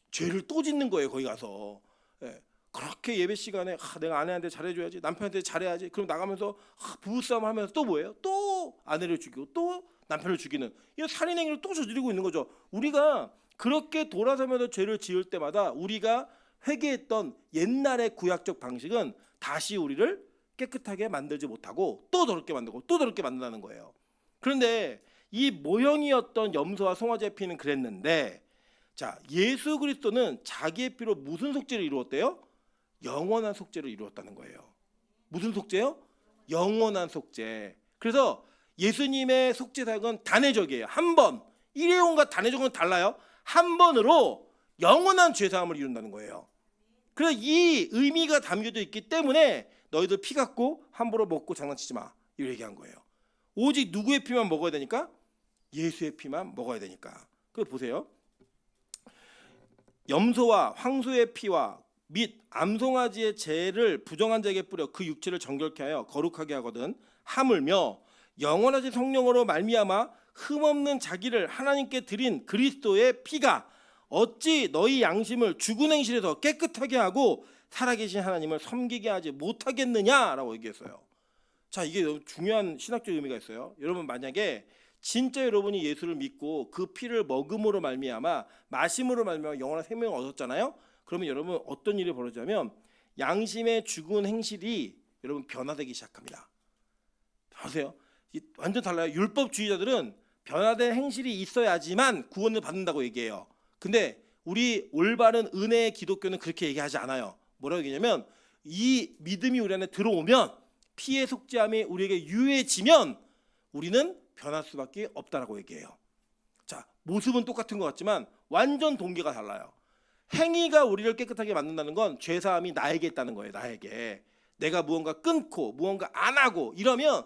죄를 또 짓는 거예요, 거기 가서. 예, 그렇게 예배 시간에 내가 아내한테 잘해줘야지, 남편한테 잘해야지. 그럼 나가면서 부부싸움 하면서 또 뭐예요? 또 아내를 죽이고 또 남편을 죽이는 이 살인 행위를 또 저지르고 있는 거죠. 우리가 그렇게 돌아서면서 죄를 지을 때마다 우리가 회개했던 옛날의 구약적 방식은 다시 우리를 깨끗하게 만들지 못하고 또 더럽게 만들고 또 더럽게 만든다는 거예요. 그런데 이 모형이었던 염소와 송아지의 피는 그랬는데, 자, 예수 그리스도는 자기의 피로 무슨 속죄를 이루었대요? 영원한 속죄를 이루었다는 거예요. 무슨 속죄요? 영원한 속죄. 그래서 예수님의 속죄사역은 단회적이에요. 한 번. 일회용과 단회적은 달라요. 한 번으로 영원한 죄사함을 이룬다는 거예요. 그래서 이 의미가 담겨져 있기 때문에 너희들 피 갖고 함부로 먹고 장난치지 마, 이렇게 얘기한 거예요. 오직 누구의 피만 먹어야 되니까? 예수의 피만 먹어야 되니까. 그 보세요. 염소와 황소의 피와 및 암송아지의 재를 부정한 자에게 뿌려 그 육체를 정결케 하여 거룩하게 하거든 하물며 영원하신 성령으로 말미암아 흠없는 자기를 하나님께 드린 그리스도의 피가 어찌 너희 양심을 죽은 행실에서 깨끗하게 하고 살아계신 하나님을 섬기게 하지 못하겠느냐라고 얘기했어요. 자, 이게 너무 중요한 신학적 의미가 있어요. 여러분, 만약에 진짜 여러분이 예수를 믿고 그 피를 먹음으로 말미암아 마심으로 말미암아 영원한 생명을 얻었잖아요. 그러면 여러분 어떤 일이 벌어지냐면 양심의 죽은 행실이 여러분 변화되기 시작합니다. 보세요. 완전 달라요. 율법주의자들은 변화된 행실이 있어야지만 구원을 받는다고 얘기해요. 근데 우리 올바른 은혜의 기독교는 그렇게 얘기하지 않아요. 뭐라고 얘기냐면 이 믿음이 우리 안에 들어오면, 피의 속죄함이 우리에게 유해지면 우리는 변할 수밖에 없다라고 얘기해요. 자, 모습은 똑같은 것 같지만 완전 동기가 달라요. 행위가 우리를 깨끗하게 만든다는 건 죄사함이 나에게 있다는 거예요. 나에게. 내가 무언가 끊고 무언가 안 하고 이러면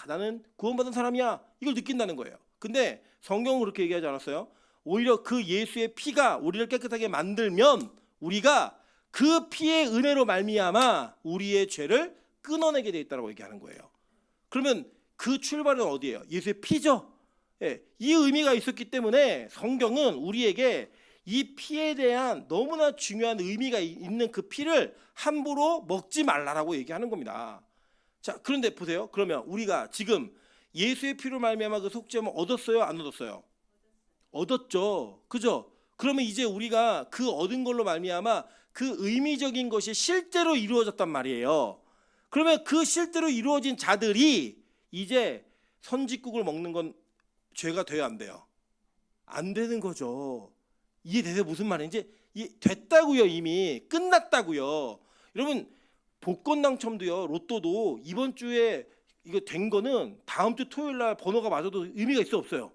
나는 구원받은 사람이야, 이걸 느낀다는 거예요. 근데 성경은 그렇게 얘기하지 않았어요. 오히려 그 예수의 피가 우리를 깨끗하게 만들면 우리가 그 피의 은혜로 말미암아 우리의 죄를 끊어내게 돼 있다고 얘기하는 거예요. 그러면 그 출발은 어디예요? 예수의 피죠. 예, 이 의미가 있었기 때문에 성경은 우리에게 이 피에 대한 너무나 중요한 의미가 있는 그 피를 함부로 먹지 말라라고 얘기하는 겁니다. 자, 그런데 보세요. 그러면 우리가 지금 예수의 피로 말미암아 그 속죄함을 얻었어요, 안 얻었어요? 얻었죠. 그죠? 그러면 이제 우리가 그 얻은 걸로 말미암아 그 의미적인 것이 실제로 이루어졌단 말이에요. 그러면 그 실제로 이루어진 자들이 이제 선짓국을 먹는 건 죄가 돼요, 안 돼요? 안 되는 거죠. 이해되세요? 무슨 말인지? 됐다고요. 이미 끝났다고요. 여러분, 복권 당첨도요, 로또도 이번 주에 이거 된 거는 다음 주 토요일 날 번호가 맞아도 의미가 있어, 없어요?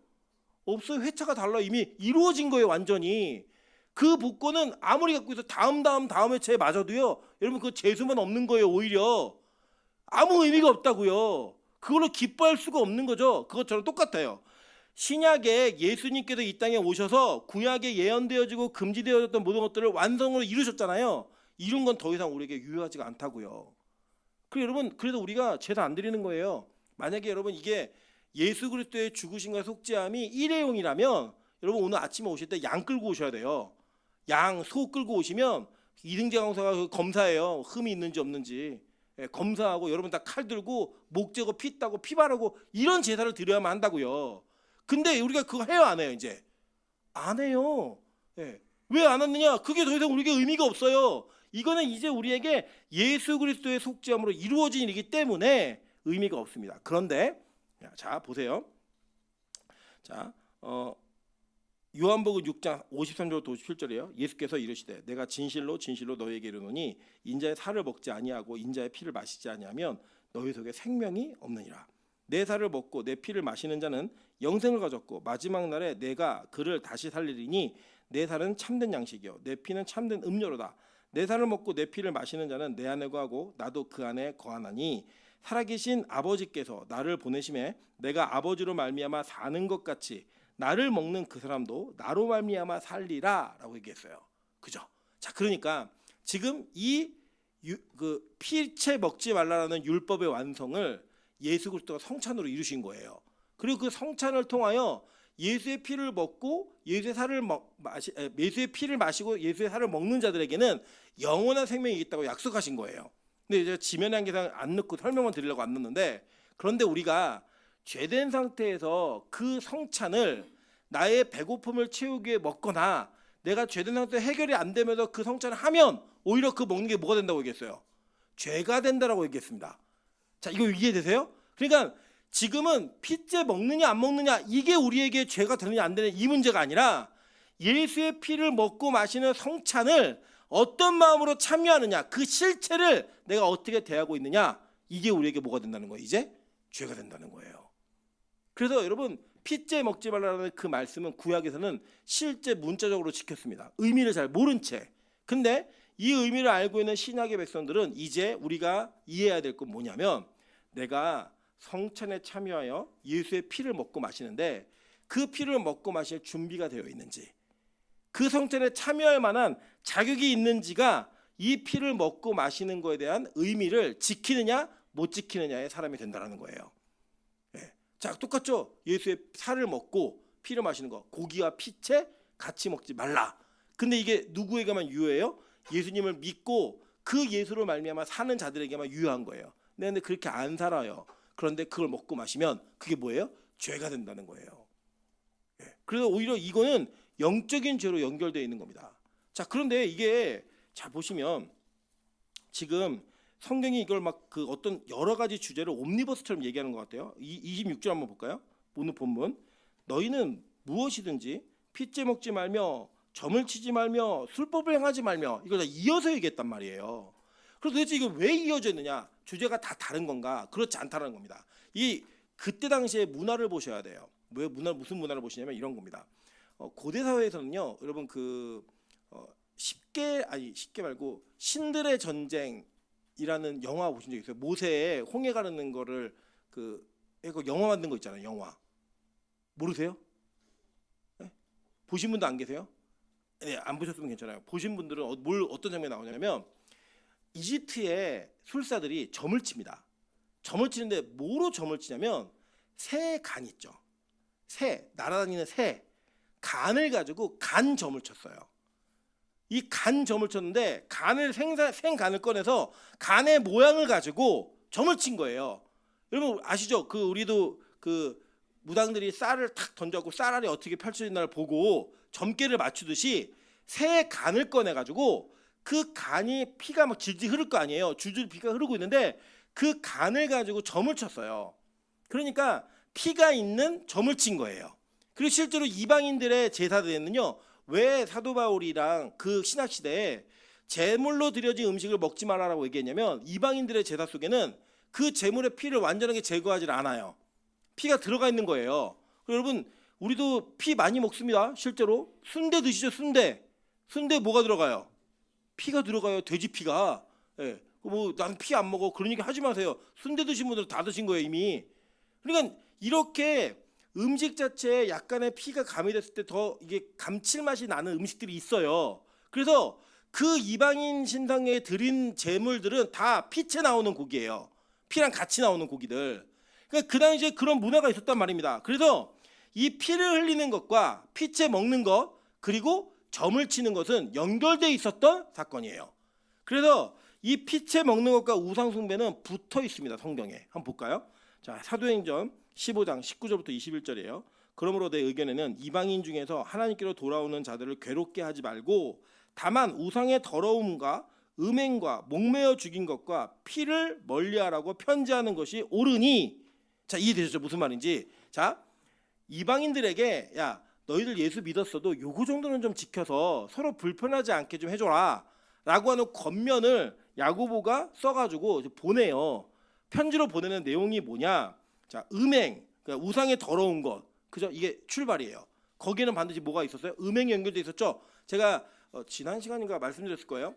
없어요. 회차가 달라. 이미 이루어진 거예요. 완전히. 그 복권은 아무리 갖고 있어 다음 회차에 맞아도요. 여러분 그 재수만 없는 거예요. 오히려 아무 의미가 없다고요. 그걸로 기뻐할 수가 없는 거죠. 그것처럼 똑같아요. 신약에 예수님께서 이 땅에 오셔서 구약에 예언되어지고 금지되어졌던 모든 것들을 완성으로 이루셨잖아요. 이룬 건 더 이상 우리에게 유효하지가 않다고요. 그래서 여러분 그래서 우리가 제사 안 드리는 거예요. 만약에 여러분 이게 예수 그리스도의 죽으심과 속죄함이 일회용이라면 여러분 오늘 아침에 오실 때 양 끌고 오셔야 돼요. 양, 소 끌고 오시면 이등제 강사가 검사해요. 흠이 있는지 없는지. 검사하고 여러분 다 칼 들고 목 재고 피 따고 피 바르고 이런 제사를 드려야만 한다고요. 근데 우리가 그거 해요 안 해요 이제? 안 해요. 왜 안 하느냐? 그게 더 이상 우리에게 의미가 없어요. 이거는 이제 우리에게 예수 그리스도의 속죄함으로 이루어진 일이기 때문에 의미가 없습니다. 그런데 자 보세요. 자 요한복음 6장 53절부터 57절이에요. 예수께서 이르시되 내가 진실로 진실로 너희에게 이르노니 인자의 살을 먹지 아니하고 인자의 피를 마시지 아니하면 너희 속에 생명이 없느니라. 내 살을 먹고 내 피를 마시는 자는 영생을 가졌고 마지막 날에 내가 그를 다시 살리리니 내 살은 참된 양식이요 내 피는 참된 음료로다. 내 살을 먹고 내 피를 마시는 자는 내 안에 거하고 나도 그 안에 거하나니 살아계신 아버지께서 나를 보내심에 내가 아버지로 말미암아 사는 것 같이 나를 먹는 그 사람도 나로 말미암아 살리라라고 얘기했어요. 그죠? 자, 그러니까 지금 그 피채 먹지 말라라는 율법의 완성을 예수 그리스도가 성찬으로 이루신 거예요. 그리고 그 성찬을 통하여 예수의 피를 먹고 예수의 피를 마시고 예수의 살을 먹는 자들에게는 영원한 생명이 있다고 약속하신 거예요. 근데 이제 지면의 한계상 안 넣고 설명만 드리려고 안 넣는데 그런데 우리가 죄된 상태에서 그 성찬을 나의 배고픔을 채우기 위해 먹거나 내가 죄된 상태 해결이 안 되면서 그 성찬을 하면 오히려 그 먹는 게 뭐가 된다고 얘기했어요? 죄가 된다라고 얘기했습니다. 자, 이거 이해되세요? 그러니까 지금은 피째 먹느냐 안 먹느냐 이게 우리에게 죄가 되느냐 안 되느냐 이 문제가 아니라 예수의 피를 먹고 마시는 성찬을 어떤 마음으로 참여하느냐 그 실체를 내가 어떻게 대하고 있느냐 이게 우리에게 뭐가 된다는 거예요? 이제 죄가 된다는 거예요. 그래서 여러분 피째 먹지 말라는 그 말씀은 구약에서는 실제 문자적으로 지켰습니다. 의미를 잘 모른 채. 근데 이 의미를 알고 있는 신약의 백성들은 이제 우리가 이해해야 될 건 뭐냐면 내가 성찬에 참여하여 예수의 피를 먹고 마시는데 그 피를 먹고 마실 준비가 되어 있는지 그 성찬에 참여할 만한 자격이 있는지가 이 피를 먹고 마시는 것에 대한 의미를 지키느냐 못 지키느냐의 사람이 된다는 거예요. 자, 똑같죠? 예수의 살을 먹고 피를 마시는 거 고기와 피채 같이 먹지 말라. 근데 이게 누구에게만 유효해요? 예수님을 믿고 그 예수로 말미암아 사는 자들에게만 유효한 거예요. 근데 그렇게 안 살아요. 그런데 그걸 먹고 마시면 그게 뭐예요? 죄가 된다는 거예요. 그래서 오히려 이거는 영적인 죄로 연결되어 있는 겁니다. 자, 그런데 이게 잘 보시면 지금 성경이 이걸 막 그 어떤 여러 가지 주제를 옴니버스처럼 얘기하는 것 같아요. 26절 한번 볼까요? 오늘 본문 너희는 무엇이든지 피째 먹지 말며 점을 치지 말며 술법을 행하지 말며 이걸 다 이어서 얘기했단 말이에요. 그래서 도대체 이거 왜 이어져 있느냐? 주제가 다 다른 건가? 그렇지 않다는 겁니다. 이 그때 당시의 문화를 보셔야 돼요. 왜 무슨 문화를 보시냐면 이런 겁니다. 고대 사회에서는요, 여러분 쉽게 말고 신들의 전쟁이라는 영화 보신 적 있어요? 모세의 홍해 가르는 거를 이거 영화 만든 거 있잖아요. 영화 모르세요? 네? 보신 분도 안 계세요? 네, 안 보셨으면 괜찮아요. 보신 분들은 어떤 장면이 나오냐면 이집트의 술사들이 점을 칩니다. 점을 치는데 뭐로 점을 치냐면 새 간 있죠. 날아다니는 새 간을 가지고 간점을 쳤어요. 이 간점을 쳤는데 생간을 꺼내서 간의 모양을 가지고 점을 친 거예요. 여러분 아시죠? 우리도 무당들이 쌀을 탁 던져갖고 쌀 알이 어떻게 펼쳐진다를 보고 점괘를 맞추듯이 새 간을 꺼내가지고 그 간이 피가 막 질질 흐를 거 아니에요. 줄줄 피가 흐르고 있는데 그 간을 가지고 점을 쳤어요. 그러니까 피가 있는 점을 친 거예요. 그리고 실제로 이방인들의 제사들에는요, 왜 사도 바울이랑 그 신약 시대에 제물로 드려진 음식을 먹지 말라라고 얘기했냐면 이방인들의 제사 속에는 그 제물의 피를 완전하게 제거하지 않아요. 피가 들어가 있는 거예요. 여러분 우리도 피 많이 먹습니다. 실제로 순대 드시죠. 순대 뭐가 들어가요? 피가 들어가요. 돼지 피가. 예. 뭐 난 피 안 먹어 그런 얘기 하지 마세요. 순대 드신 분들 다 드신 거예요 이미. 그러니까 이렇게 음식 자체에 약간의 피가 가미됐을 때 더 이게 감칠맛이 나는 음식들이 있어요. 그래서 그 이방인 신상에 드린 제물들은 다 피채 나오는 고기예요. 피랑 같이 나오는 고기들. 그러니까 그 당시에 그런 문화가 있었단 말입니다. 그래서 이 피를 흘리는 것과 피채 먹는 것 그리고 점을 치는 것은 연결돼 있었던 사건이에요. 그래서 이 피채 먹는 것과 우상 숭배는 붙어 있습니다. 성경에. 한번 볼까요? 자, 사도행전 15장 19절부터 21절이에요. 그러므로 내 의견에는 이방인 중에서 하나님께로 돌아오는 자들을 괴롭게 하지 말고 다만 우상의 더러움과 음행과 목매어 죽인 것과 피를 멀리하라고 편지하는 것이 옳으니. 자, 이해되셨죠? 무슨 말인지. 자, 이방인들에게 야 너희들 예수 믿었어도 요거 정도는 좀 지켜서 서로 불편하지 않게 좀 해줘라 라고 하는 권면을 야고보가 써가지고 보내요. 편지로 보내는 내용이 뭐냐. 자, 음행, 그러니까 우상의 더러운 것, 그죠? 이게 출발이에요. 거기에는 반드시 뭐가 있었어요? 음행이 연결돼 있었죠. 제가 지난 시간인가 말씀드렸을 거예요.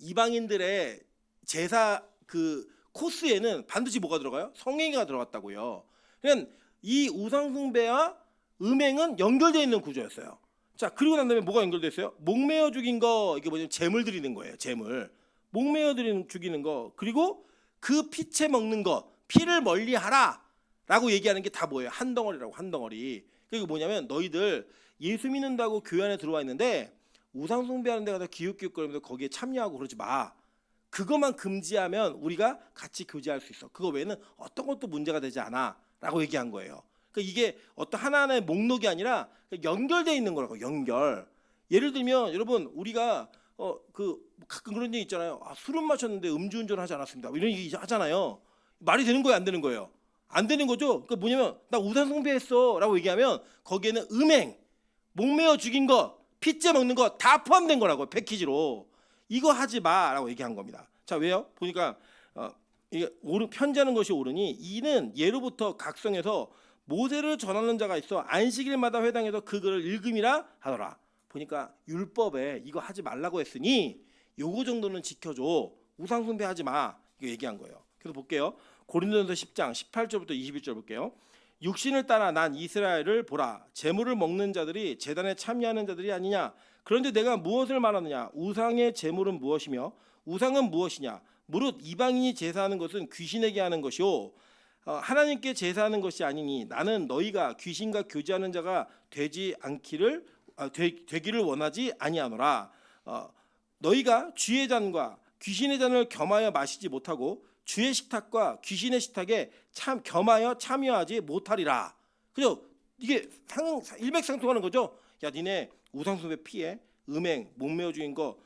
이방인들의 제사 그 코스에는 반드시 뭐가 들어가요? 성행위가 들어갔다고요. 그러니까 이 우상 숭배와 음행은 연결되어 있는 구조였어요. 자, 그리고 난 다음에 뭐가 연결됐어요? 목매어 죽인 거, 이게 뭐냐면 재물 드리는 거예요. 재물. 목매어 죽이는 거, 그리고 그 피채 먹는 거, 피를 멀리하라 라고 얘기하는 게 다 뭐예요? 한 덩어리라고. 한 덩어리. 그게 뭐냐면 너희들 예수 믿는다고 교회 안에 들어와 있는데 우상 숭배하는 데 가서 기웃기웃거리면서 거기에 참여하고 그러지 마. 그것만 금지하면 우리가 같이 교제할 수 있어. 그거 외에는 어떤 것도 문제가 되지 않아 라고 얘기한 거예요. 그러니까 이게 어떤 하나하나의 목록이 아니라 연결되어 있는 거라고. 연결. 예를 들면 여러분 우리가 가끔 그런 얘기 있잖아요. 아, 술은 마셨는데 음주운전 하지 않았습니다. 이런 얘기 하잖아요. 말이 되는 거예요? 안 되는 거예요? 안 되는 거죠. 그러니까 뭐냐면 나 우상 숭배했어 라고 얘기하면 거기에는 음행, 목매어 죽인 거, 피째 먹는 거 다 포함된 거라고. 패키지로. 이거 하지 마 라고 얘기한 겁니다. 자, 왜요? 보니까 이게 편지하는 것이 옳으니 이는 예로부터 각성해서 모세를 전하는 자가 있어 안식일마다 회당에서 그 글을 읽음이라 하더라. 보니까 율법에 이거 하지 말라고 했으니 요거 정도는 지켜줘. 우상 숭배하지 마. 이거 얘기한 거예요. 그래서 볼게요. 고린도전서 10장 18절부터 21절 볼게요. 육신을 따라 난 이스라엘을 보라. 제물을 먹는 자들이 제단에 참여하는 자들이 아니냐. 그런데 내가 무엇을 말하느냐. 우상의 제물은 무엇이며 우상은 무엇이냐. 무릇 이방인이 제사하는 것은 귀신에게 하는 것이요 하나님께 제사하는 것이 아니니 나는 너희가 귀신과 교제하는 자가 되기를 원하지 아니하노라. 너희가 주의 잔과 귀신의 잔을 겸하여 마시지 못하고 주의 식탁과 귀신의 식탁에 참 겸하여 참여하지 못하리라. 그죠? 이게 일맥상통하는 거죠. 야, 니네 우상숭배 피해, 음행, 목매어 죽인 거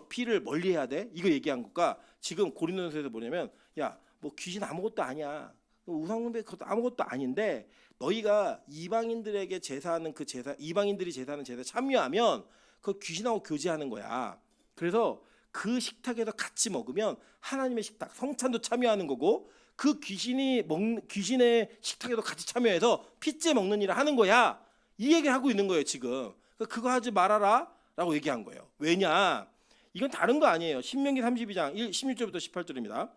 피를 멀리해야 돼. 이거 얘기한 것과 지금 고린도전서에서 뭐냐면 야, 뭐 귀신 아무것도 아니야. 우상숭배 그것도 아무것도 아닌데 너희가 이방인들에게 제사하는 그 제사, 이방인들이 제사하는 제사에 참여하면 그 귀신하고 교제하는 거야. 그래서 그 식탁에서 같이 먹으면 하나님의 식탁, 성찬도 참여하는 거고 그 귀신의 식탁에도 같이 참여해서 피째 먹는 일을 하는 거야. 이 얘기를 하고 있는 거예요 지금. 그거 하지 말아라 라고 얘기한 거예요. 왜냐? 이건 다른 거 아니에요. 신명기 32장 16절부터 18절입니다.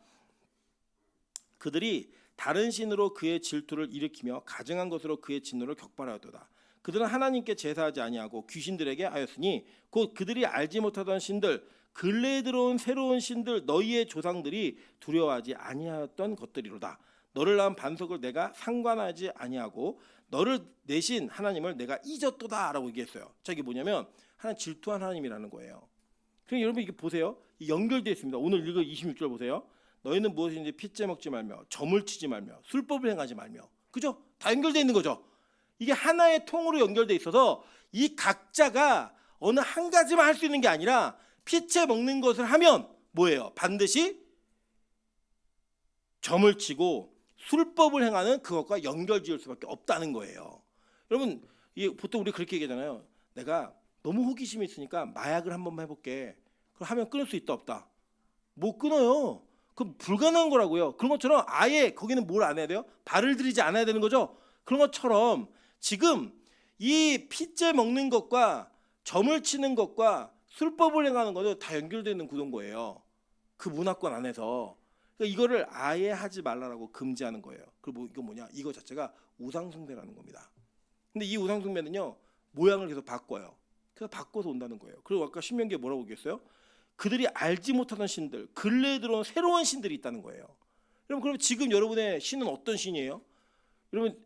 그들이 다른 신으로 그의 질투를 일으키며 가증한 것으로 그의 진노를 격발하였도다. 그들은 하나님께 제사하지 아니하고 귀신들에게 하였으니 곧 그들이 알지 못하던 신들 근래에 들어온 새로운 신들 너희의 조상들이 두려워하지 아니하였던 것들이로다. 너를 낳은 반석을 내가 상관하지 아니하고 너를 내신 하나님을 내가 잊었도다라고 얘기했어요. 자, 이게 뭐냐면 하나님 질투한 하나님이라는 거예요. 그럼 여러분 이게 보세요. 연결되어 있습니다. 오늘 읽은 26절 보세요. 너희는 무엇인지 피째 먹지 말며 점을 치지 말며 술법을 행하지 말며. 그죠? 다 연결되어 있는 거죠. 이게 하나의 통으로 연결되어 있어서 이 각자가 어느 한 가지만 할 수 있는 게 아니라 피째 먹는 것을 하면 뭐예요? 반드시 점을 치고 술법을 행하는 그것과 연결지을 수밖에 없다는 거예요. 여러분 이게 보통 우리 그렇게 얘기하잖아요. 내가 너무 호기심이 있으니까 마약을 한 번만 해볼게. 그럼 하면 끊을 수 있다 없다? 못 끊어요. 그럼 불가능한 거라고요. 그런 것처럼 아예 거기는 뭘 안 해야 돼요? 발을 들이지 않아야 되는 거죠. 그런 것처럼 지금 이 핏째 먹는 것과 점을 치는 것과 술법을 행하는 것도 다 연결되어 있는 구조인 거예요. 그 문화권 안에서. 그러니까 이거를 아예 하지 말라라고 금지하는 거예요. 그리고 이거 뭐냐? 이거 자체가 우상숭배라는 겁니다. 근데 이 우상숭배는요, 모양을 계속 바꿔요. 그래서 바꿔서 온다는 거예요. 그리고 아까 신명기에 뭐라고 얘기했어요? 그들이 알지 못하던 신들, 근래에 들어온 새로운 신들이 있다는 거예요. 여러분, 그럼 지금 여러분의 신은 어떤 신이에요? 여러분,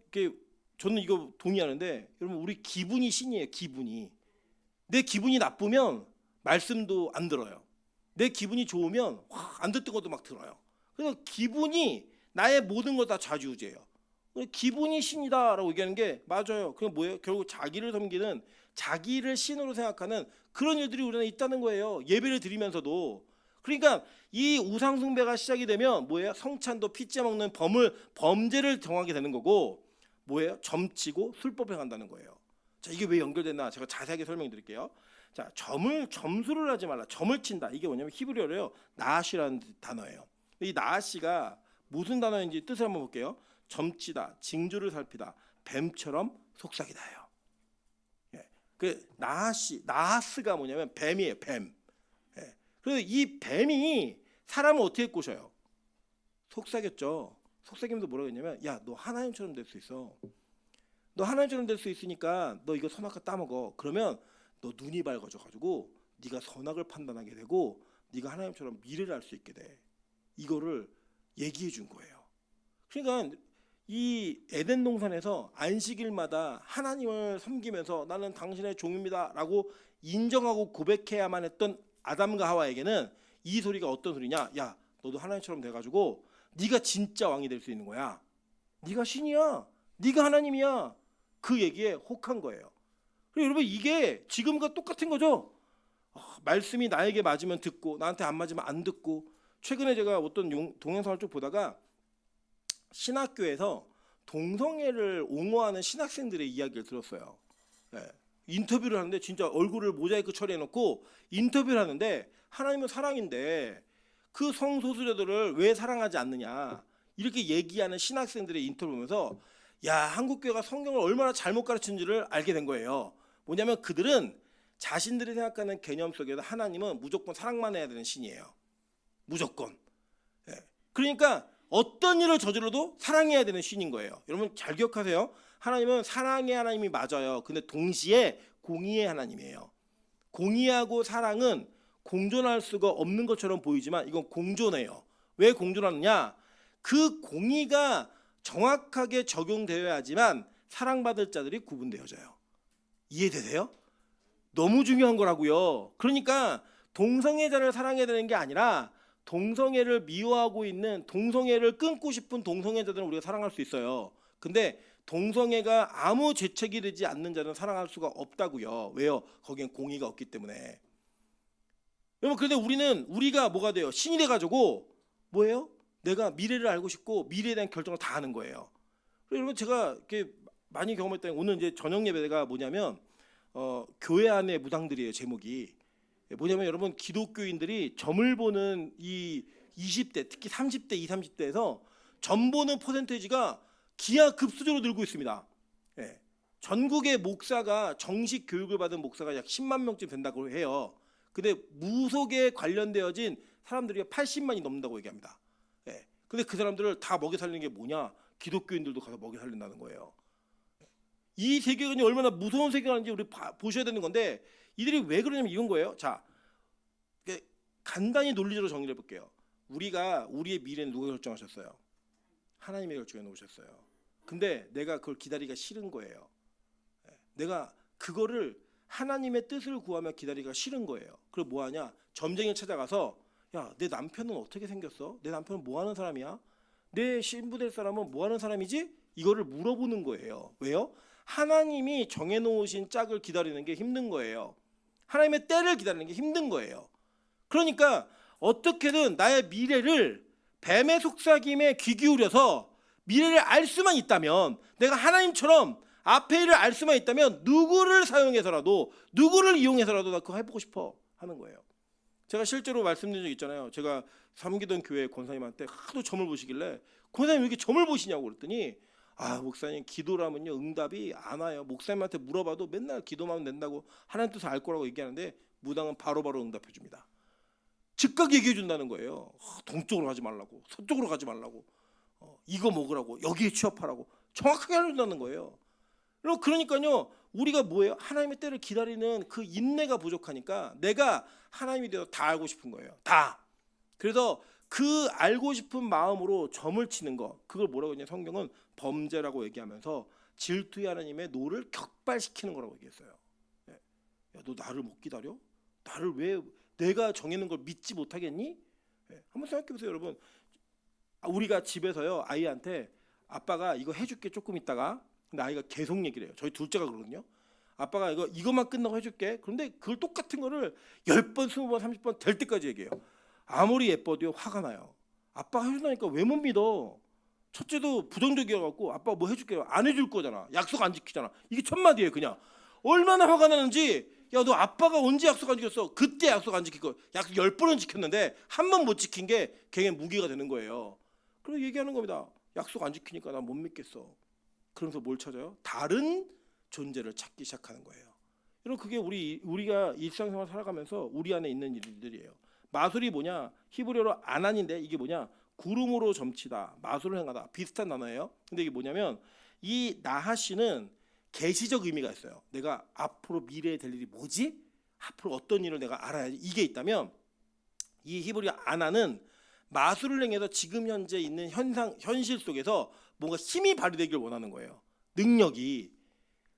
저는 이거 동의하는데, 여러분, 우리 기분이 신이에요. 기분이. 내 기분이 나쁘면 말씀도 안 들어요. 내 기분이 좋으면 안 듣던 것도 막 들어요. 그래서 기분이 나의 모든 걸 다 좌지우지해요. 기분이 신이다라고 얘기하는 게 맞아요. 그게 뭐예요? 결국 자기를 섬기는, 자기를 신으로 생각하는 그런 일들이 우리는 있다는 거예요. 예배를 드리면서도. 그러니까 이 우상숭배가 시작이 되면 뭐예요? 성찬도 핏째 먹는 범죄를 정하게 되는 거고, 뭐예요? 점치고 술법 행한다는 거예요. 자, 이게 왜 연결됐나? 제가 자세하게 설명드릴게요. 자, 점수를 하지 말라. 점을 친다. 이게 뭐냐면 히브리어로요, 나아시라는 단어예요. 이 나아시가 무슨 단어인지 뜻을 한번 볼게요. 점치다, 징조를 살피다, 뱀처럼 속삭이다예요. 예. 그 나하스가 뭐냐면 뱀이에요, 뱀. 예. 그래서 이 뱀이 사람을 어떻게 꼬셔요? 속삭였죠. 속삭이면서 뭐라고 했냐면, 야, 너 하나님처럼 될 수 있어. 너 하나님처럼 될 수 있으니까 너 이거 선악과 따먹어. 그러면 너 눈이 밝아져가지고 네가 선악을 판단하게 되고 네가 하나님처럼 미래를 알 수 있게 돼. 이거를 얘기해 준 거예요. 그러니까 이 에덴 동산에서 안식일마다 하나님을 섬기면서 나는 당신의 종입니다라고 인정하고 고백해야만 했던 아담과 하와에게는 이 소리가 어떤 소리냐? 야, 너도 하나님처럼 돼가지고 네가 진짜 왕이 될 수 있는 거야. 네가 신이야. 네가 하나님이야. 그 얘기에 혹한 거예요. 그리고 여러분, 이게 지금과 똑같은 거죠. 말씀이 나에게 맞으면 듣고 나한테 안 맞으면 안 듣고. 최근에 제가 어떤 동영상을 쭉 보다가 신학교에서 동성애를 옹호하는 신학생들의 이야기를 들었어요. 네. 인터뷰를 하는데 진짜 얼굴을 모자이크 처리해놓고 인터뷰를 하는데, 하나님은 사랑인데 그 성소수자들을 왜 사랑하지 않느냐 이렇게 얘기하는 신학생들의 인터뷰를 보면서, 야, 한국교회가 성경을 얼마나 잘못 가르치는지를 알게 된 거예요. 뭐냐면 그들은 자신들이 생각하는 개념 속에서 하나님은 무조건 사랑만 해야 되는 신이에요. 무조건. 예. 그러니까 어떤 일을 저질러도 사랑해야 되는 신인 거예요. 여러분 잘 기억하세요. 하나님은 사랑의 하나님이 맞아요. 근데 동시에 공의의 하나님이에요. 공의하고 사랑은 공존할 수가 없는 것처럼 보이지만 이건 공존해요. 왜 공존하느냐? 그 공의가 정확하게 적용되어야지만 사랑받을 자들이 구분되어져요. 이해되세요? 너무 중요한 거라고요. 그러니까 동성애자를 사랑해야 되는 게 아니라 동성애를 미워하고 있는, 동성애를 끊고 싶은 동성애자들은 우리가 사랑할 수 있어요. 근데 동성애가 아무 죄책이 되지 않는 자는 사랑할 수가 없다고요. 왜요? 거기엔 공의가 없기 때문에. 여러분, 그런데 우리가 뭐가 돼요? 신이 돼가지고 뭐예요? 내가 미래를 알고 싶고 미래에 대한 결정을 다 하는 거예요. 여러분, 제가 이렇게 많이 경험했던, 오늘 이제 저녁 예배가 뭐냐면 교회 안의 무당들이에요. 제목이 뭐냐면, 여러분, 기독교인들이 점을 보는 이 20대, 특히 30대, 20, 30대에서 점 보는 퍼센테이지가 기하급수적으로 늘고 있습니다. 예. 전국의 목사가, 정식 교육을 받은 목사가 약 10만 명쯤 된다고 해요. 근데 무속에 관련되어진 사람들이 80만이 넘는다고 얘기합니다. 예. 근데 그 사람들을 다 먹여 살리는 게 뭐냐? 기독교인들도 가서 먹여 살린다는 거예요. 이 세계관이 얼마나 무서운 세계관인지 우리 보셔야 되는 건데, 이들이 왜 그러냐면 이런 거예요. 자, 간단히 논리적으로 정리해 볼게요. 우리의 미래는 누가 결정하셨어요? 하나님이 결정해 놓으셨어요. 근데 내가 그걸 기다리기가 싫은 거예요. 내가 그거를 하나님의 뜻을 구하며 기다리기가 싫은 거예요. 그리고 뭐 하냐? 점쟁이를 찾아가서, 야, 내 남편은 어떻게 생겼어? 내 남편은 뭐 하는 사람이야? 내 신부 될 사람은 뭐 하는 사람이지? 이거를 물어보는 거예요. 왜요? 하나님이 정해놓으신 짝을 기다리는 게 힘든 거예요. 하나님의 때를 기다리는 게 힘든 거예요. 그러니까 어떻게든 나의 미래를 뱀의 속삭임에 귀 기울여서 미래를 알 수만 있다면, 내가 하나님처럼 앞의 일을 알 수만 있다면 누구를 사용해서라도, 누구를 이용해서라도 나 그거 해보고 싶어 하는 거예요. 제가 실제로 말씀드린 적 있잖아요. 제가 섬기던 교회 권사님한테 하도 점을 보시길래, 권사님 왜 이렇게 점을 보시냐고 그랬더니, 아 목사님 기도라면요 응답이 안 와요. 목사님한테 물어봐도 맨날 기도만 하면 된다고 하나님 뜻을 알 거라고 얘기하는데 무당은 바로바로 응답해 줍니다. 즉각 얘기해 준다는 거예요. 동쪽으로 가지 말라고, 서쪽으로 가지 말라고, 이거 먹으라고, 여기에 취업하라고 정확하게 알려준다는 거예요. 그러니까요 우리가 뭐예요? 하나님의 때를 기다리는 그 인내가 부족하니까 내가 하나님이 되어 다 알고 싶은 거예요. 다. 그래서 그 알고 싶은 마음으로 점을 치는 거, 그걸 뭐라고 했냐? 성경은 범죄라고 얘기하면서 질투의 하나님의 노를 격발시키는 거라고 얘기했어요. 야, 너 나를 못 기다려? 나를 왜 내가 정해놓은 걸 믿지 못하겠니? 한번 생각해 보세요, 여러분. 우리가 집에서요 아이한테 아빠가 이거 해줄게 조금 있다가, 근데 아이가 계속 얘기를 해요. 저희 둘째가 그러거든요. 아빠가 이것만 끝나고 해줄게. 그런데 그걸 똑같은 거를 10번, 20번, 30번 될 때까지 얘기해요. 아무리 예뻐도요 화가 나요. 아빠가 해준다니까 왜 못 믿어? 첫째도 부정적이어갖고 아빠가 뭐 해줄게요. 안 해줄 거잖아. 약속 안 지키잖아. 이게 천마디예요 그냥. 얼마나 화가 나는지. 야 너 아빠가 언제 약속 안 지켰어? 그때 약속 안 지키고 약속 10번은 지켰는데 한 번 못 지킨 게 걔는 무기가 되는 거예요. 그래서 얘기하는 겁니다. 약속 안 지키니까 난 못 믿겠어. 그러면서 뭘 찾아요? 다른 존재를 찾기 시작하는 거예요. 여러분 그게 우리가 일상생활 살아가면서 우리 안에 있는 일들이에요. 마술이 뭐냐? 히브리어로 아난인데 이게 뭐냐? 구름으로 점치다, 마술을 행하다 비슷한 단어예요. 근데 이게 뭐냐면 이 나하시는 계시적 의미가 있어요. 내가 앞으로 미래에 될 일이 뭐지? 앞으로 어떤 일을 내가 알아야지. 이게 있다면 이 히브리어 아난은 마술을 행해서 지금 현재 있는 현실 속에서 뭔가 힘이 발휘되길 원하는 거예요. 능력이.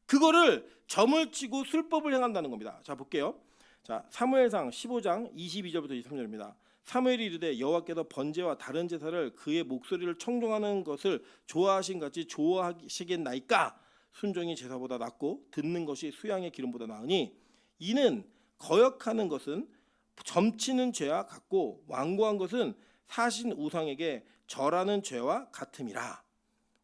그거를 점을 치고 술법을 행한다는 겁니다. 자 볼게요. 자 사무엘상 15장 22절부터 23절입니다. 사무엘이 이르되 여호와께서 번제와 다른 제사를 그의 목소리를 청종하는 것을 좋아하신 같이 좋아하시겠나이까? 순종이 제사보다 낫고 듣는 것이 수양의 기름보다 나으니 이는 거역하는 것은 점치는 죄와 같고 완고한 것은 사신 우상에게 절하는 죄와 같음이라.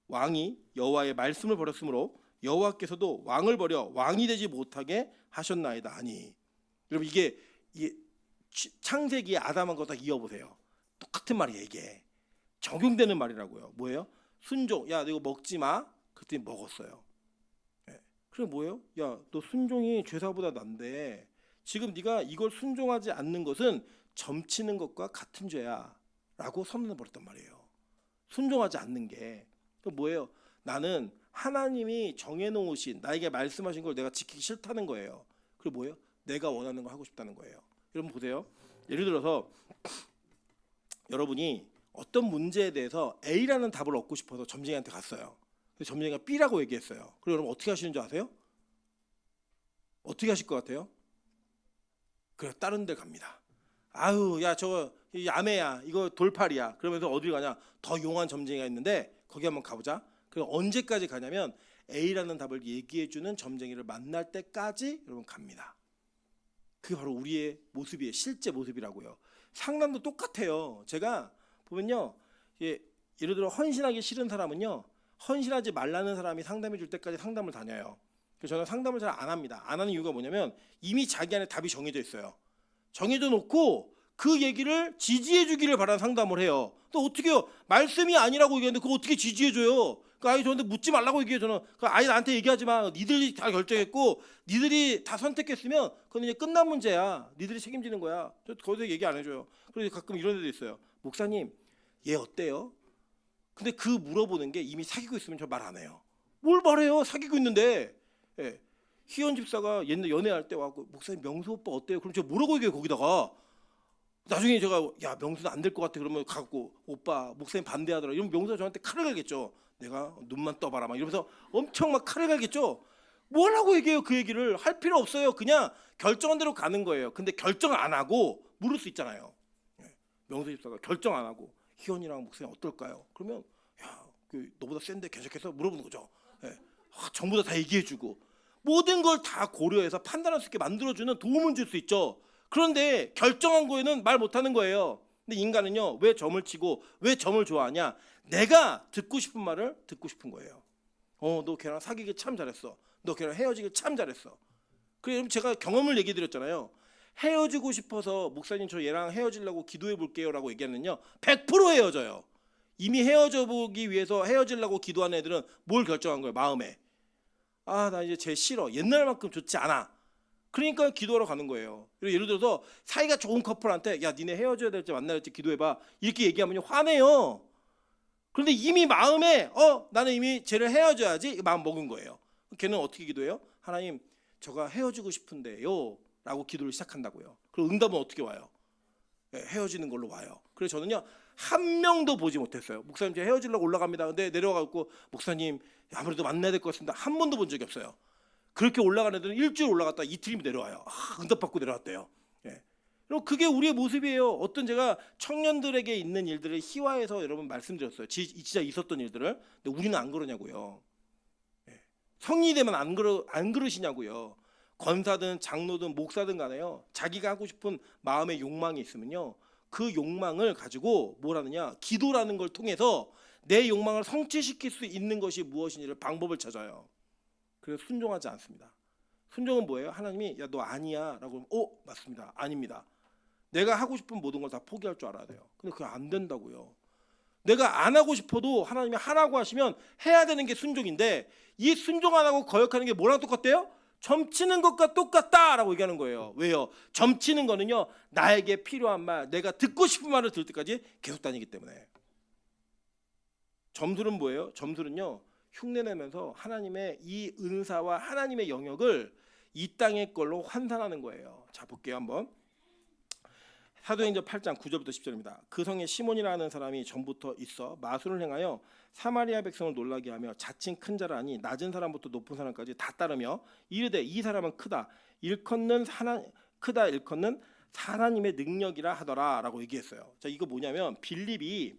왕이 여호와의 말씀을 버렸으므로 여호와께서도 왕을 버려 왕이 되지 못하게 하셨나이다 하니. 여러분 이게 창세기의 아담한 딱 이어보세요. 똑같은 말이에요. 이게 적용되는 말이라고요. 뭐예요? 순종. 야 너 이거 먹지 마. 그랬더니 먹었어요. 그래 뭐예요? 야 너 순종이 제사보다 난데 지금 네가 이걸 순종하지 않는 것은 점치는 것과 같은 죄야 라고 선언해 버렸단 말이에요. 순종하지 않는 게 뭐예요? 나는 하나님이 정해놓으신 나에게 말씀하신 걸 내가 지키기 싫다는 거예요. 그리고 뭐예요? 내가 원하는 걸 하고 싶다는 거예요. 여러분 보세요. 예를 들어서 여러분이 어떤 문제에 대해서 A라는 답을 얻고 싶어서 점쟁이한테 갔어요. 근데 점쟁이가 B라고 얘기했어요. 그럼 여러분 어떻게 하시는 줄 아세요? 어떻게 하실 것 같아요? 그래 다른 데 갑니다. 아유 야 저거 야매야 이거 돌팔이야. 그러면서 어딜 가냐? 더 용한 점쟁이가 있는데 거기 한번 가보자. 그럼 언제까지 가냐면 A라는 답을 얘기해주는 점쟁이를 만날 때까지 여러분 갑니다. 그게 바로 우리의 모습이에요. 실제 모습이라고요. 상담도 똑같아요. 제가 보면요, 예를 들어 헌신하기 싫은 사람은요, 헌신하지 말라는 사람이 상담해 줄 때까지 상담을 다녀요. 그래서 저는 상담을 잘 안 합니다. 안 하는 이유가 뭐냐면 이미 자기 안에 답이 정해져 있어요. 정해져 놓고 그 얘기를 지지해 주기를 바라는 상담을 해요. 또 어떻게 해요? 말씀이 아니라고 얘기하는데 그거 어떻게 지지해 줘요? 그 아이 저한테 묻지 말라고 얘기해요. 저는 그 아이 나한테 얘기하지 마. 니들이 다 결정했고 니들이 다 선택했으면 그건 이제 끝난 문제야. 니들이 책임지는 거야. 저 거기서 얘기 안 해줘요. 그래서 가끔 이런 데도 있어요. 목사님 얘 어때요? 근데 그 물어보는 게 이미 사귀고 있으면 저 말 안 해요. 뭘 말해요? 사귀고 있는데. 예. 희연 집사가 옛날 연애할 때 와고 목사님 명수 오빠 어때요? 그럼 제가 뭐라고 얘기해요 거기다가. 나중에 제가 야 명수는 안 될 것 같아 그러면 갖고 오빠 목사님 반대하더라. 이러면 명수가 저한테 칼을 갈겠죠. 내가 눈만 떠봐라 막 이러면서 엄청 막 칼을 갈겠죠. 뭐라고 얘기해요? 그 얘기를 할 필요 없어요. 그냥 결정한 대로 가는 거예요. 근데 결정을 안 하고 물을 수 있잖아요. 명수 집사가 결정 안 하고 희연이랑 목사님 어떨까요? 그러면 야, 그 너보다 센데 괜찮겠어? 물어보는 거죠. 전부 다 얘기해주고 모든 걸 다 고려해서 판단할 수 있게 만들어주는 도움을 줄 수 있죠. 그런데 결정한 거에는 말 못하는 거예요. 근데 인간은요 왜 점을 치고 왜 점을 좋아하냐? 내가 듣고 싶은 말을 듣고 싶은 거예요. 너 걔랑 사귀기 참 잘했어. 너 걔랑 헤어지기 참 잘했어. 그럼 제가 경험을 얘기 드렸잖아요. 헤어지고 싶어서 목사님 저 얘랑 헤어지려고 기도해 볼게요 라고 얘기하면요 100% 헤어져요. 이미 헤어져 보기 위해서 헤어지려고 기도하는 애들은 뭘 결정한 거예요? 마음에. 아, 나 이제 쟤 싫어. 옛날만큼 좋지 않아. 그러니까 기도하러 가는 거예요. 예를 들어서 사이가 좋은 커플한테 야, 니네 헤어져야 될지 만나야 될지 기도해봐. 이렇게 얘기하면 화내요. 그런데 이미 마음에 나는 이미 쟤를 헤어져야지 마음 먹은 거예요. 걔는 어떻게 기도해요? 하나님, 저가 헤어지고 싶은데요 라고 기도를 시작한다고요. 그리고 응답은 어떻게 와요? 헤어지는 걸로 와요. 그래서 저는요, 한 명도 보지 못했어요. 목사님, 제가 헤어지려고 올라갑니다. 근데 내려가고 목사님 아무래도 만나야 될 것 같습니다. 한 번도 본 적이 없어요. 그렇게 올라가는 애들은 일주일 올라갔다 이틀이면 내려와요. 응답 받고 내려왔대요. 그리고 그게 우리의 모습이에요. 어떤 제가 청년들에게 있는 일들을 희화해서 여러분 말씀드렸어요. 진짜 있었던 일들을. 근데 우리는 안 그러냐고요. 성인이 되면 안 그러시냐고요. 권사든 장로든 목사든 간에요, 자기가 하고 싶은 마음의 욕망이 있으면요, 그 욕망을 가지고 뭘 하느냐, 기도라는 걸 통해서 내 욕망을 성취시킬 수 있는 것이 무엇인지를 방법을 찾아요. 그래서 순종하지 않습니다. 순종은 뭐예요? 하나님이 야, 너 아니야 라고 하면 맞습니다. 아닙니다. 내가 하고 싶은 모든 걸 다 포기할 줄 알아야 돼요. 근데 그게 안 된다고요. 내가 안 하고 싶어도 하나님이 하라고 하시면 해야 되는 게 순종인데, 이 순종 안 하고 거역하는 게 뭐랑 똑같대요? 점치는 것과 똑같다라고 얘기하는 거예요. 왜요? 점치는 거는요, 나에게 필요한 말, 내가 듣고 싶은 말을 들을 때까지 계속 다니기 때문에. 점술은 뭐예요? 점술은요, 흉내내면서 하나님의 이 은사와 하나님의 영역을 이 땅의 걸로 환산하는 거예요. 자, 볼게요 한번. 사도행전 8장 9절부터 10절입니다. 그 성에 시몬이라는 사람이 전부터 있어 마술을 행하여 사마리아 백성을 놀라게 하며 자칭 큰 자라 하니 낮은 사람부터 높은 사람까지 다 따르며 이르되 이 사람은 크다 일컫는 하나님의 능력이라 하더라라고 얘기했어요. 자, 이거 뭐냐면 빌립이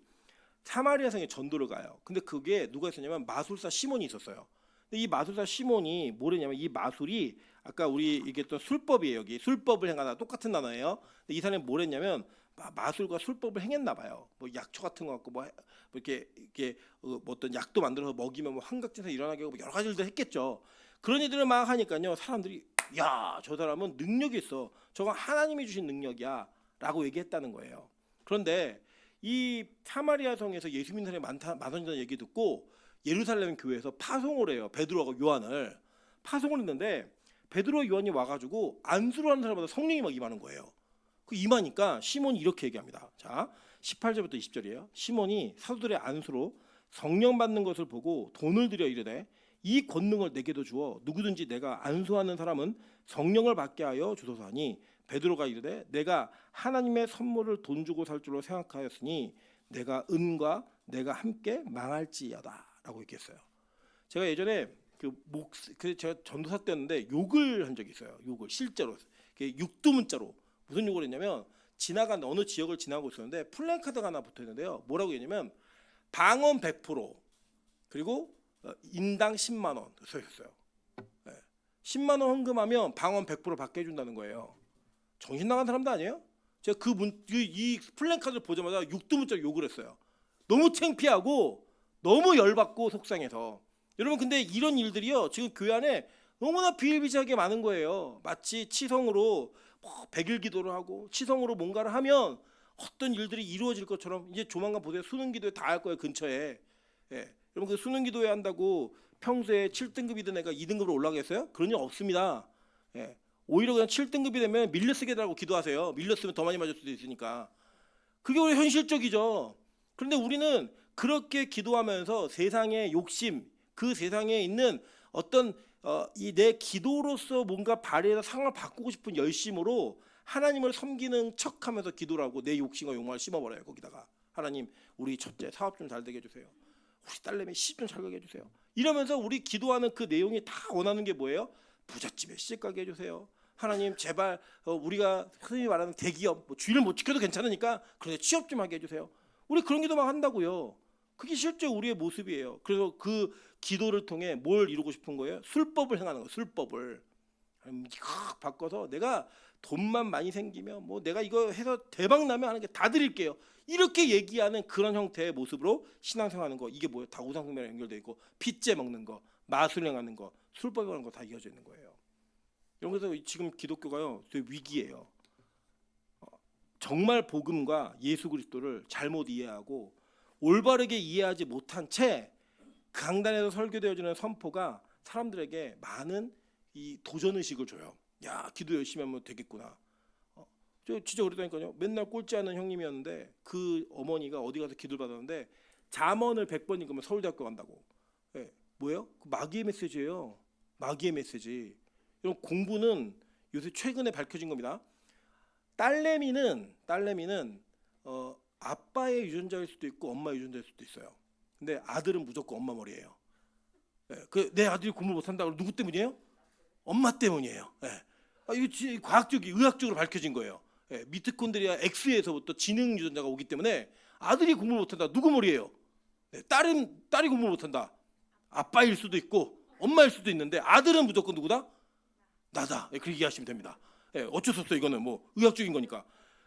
사마리아 성에 전도를 가요. 근데 그게 누가 있었냐면 마술사 시몬이 있었어요. 근데 이 마술사 시몬이 뭐랬냐면, 이 마술이 아까 우리 얘기했던 술법이에요. 여기 술법을 행하다, 똑같은 단어예요. 근데 이 사람이 뭐랬냐면 마술과 술법을 행했나 봐요. 뭐 약초 같은 거 갖고 뭐 이렇게 뭐 어떤 약도 만들어서 먹이면 뭐 환각증에서 일어나게 하고 여러 가지 일들 했겠죠. 그런 일들을 막 하니까요, 사람들이 야, 저 사람은 능력이 있어. 저거 하나님이 주신 능력이야라고 얘기했다는 거예요. 그런데 이 사마리아 성에서 예수 믿는 사람이 많다는 얘기 듣고 예루살렘 교회에서 파송을 해요. 베드로하고 요한을 파송을 했는데, 베드로 요한이 와가지고 안수를 하는 사람마다 성령이 막 임하는 거예요. 그 임하니까 시몬이 이렇게 얘기합니다. 자, 18절부터 20절이에요. 시몬이 사도들의 안수로 성령 받는 것을 보고 돈을 들여 이르되 이 권능을 내게도 주어 누구든지 내가 안수하는 사람은 성령을 받게 하여 주소서 하니, 베드로가 이르되 내가 하나님의 선물을 돈 주고 살 줄로 생각하였으니 내가 은과 내가 함께 망할지어다라고 얘기했어요. 제가 예전에 제가 전도사 때였는데 욕을 한 적이 있어요. 욕을 실제로 육두문자로. 무슨 욕을 했냐면, 지나간 어느 지역을 지나고 있었는데 플랜카드가 하나 붙어 있는데요. 뭐라고 했냐면 방언 100% 그리고 인당 10만 원 써 있었어요. 10만 원 헌금하면 방언 100% 받게 해준다는 거예요. 정신 나간 사람도 아니에요? 제가 이 플랜카드를 보자마자 육두문자로 욕을 했어요. 너무 창피하고 너무 열받고 속상해서. 여러분, 근데 이런 일들이요, 지금 교회 안에 너무나 비일비재하게 많은 거예요. 마치 치성으로 100일 기도를 하고 치성으로 뭔가를 하면 어떤 일들이 이루어질 것처럼, 이제 조만간 보세요, 수능기도회 다 할 거예요, 근처에. 여러분, 그 수능기도회 한다고 평소에 7등급이던 애가 2등급으로 올라가겠어요? 그런 일 없습니다. 오히려 그냥 7등급이 되면 밀려 쓰게 달라고 기도하세요. 밀려 쓰면 더 많이 맞을 수도 있으니까. 그게 우리 현실적이죠. 그런데 우리는 그렇게 기도하면서 세상의 욕심, 그 세상에 있는 어떤 이 내 기도로서 뭔가 발휘해서 상을 바꾸고 싶은 열심으로 하나님을 섬기는 척하면서 기도를 하고 내 욕심과 욕망을 심어버려요. 거기다가 하나님, 우리 첫째 사업 좀 잘 되게 해주세요. 우리 딸내미 시집 좀 잘 가게 해주세요. 이러면서 우리 기도하는 그 내용이 다 원하는 게 뭐예요? 부잣집에 시집 가게 해주세요. 하나님, 제발 우리가 흔히 말하는 대기업, 뭐 주의를 못 지켜도 괜찮으니까 그런데 취업 좀 하게 해주세요. 우리 그런 기도만 한다고요. 그게 실제 우리의 모습이에요. 그래서 그 기도를 통해 뭘 이루고 싶은 거예요? 술법을 행하는 거예요. 술법을 확 바꿔서 내가 돈만 많이 생기면 뭐 내가 이거 해서 대박 나면 하는 게 다 드릴게요. 이렇게 얘기하는 그런 형태의 모습으로 신앙생활하는 거, 이게 뭐예요? 다 우상숭배랑 연결되어 있고, 빚제 먹는 거, 마술 행하는 거, 술법 하는 거 다 이어져 있는 거예요. 그래서 지금 기독교가요, 되게 위기예요. 정말 복음과 예수 그리스도를 잘못 이해하고 올바르게 이해하지 못한 채 강단에서 설교되어지는 선포가 사람들에게 많은 이 도전 의식을 줘요. 야, 기도 열심히 하면 되겠구나. 저 진짜 그러다니까요. 맨날 꼴찌하는 형님이었는데 그 어머니가 어디 가서 기도를 받았는데 잠언을 100번 읽으면 서울대학교 간다고. 예, 뭐예요? 그 마귀의 메시지예요. 마귀의 메시지. 이런 공부는 요새 최근에 밝혀진 겁니다. 딸내미는 아빠의 유전자일 수도 있고 엄마의 유전자일 수도 있어요. 근데 아들은 무조건 엄마 머리예요. 예, 내 아들이 공부 못한다고 누구 때문이에요? 엄마 때문이에요. 예. 이거 과학적이 의학적으로 밝혀진 거예요. 예, 미토콘드리아 X에서부터 지능 유전자가 오기 때문에 아들이 공부를 못한다. 누구 머리예요? 네, 딸이 공부를 못한다. 아빠일 수도 있고 엄마일 수도 있는데 아들은 무조건 누구다? 나다. 예, 그렇게 이해하시면 됩니다. 예, 어쩔 수 없어. 이거는 뭐 의학적인 거니까.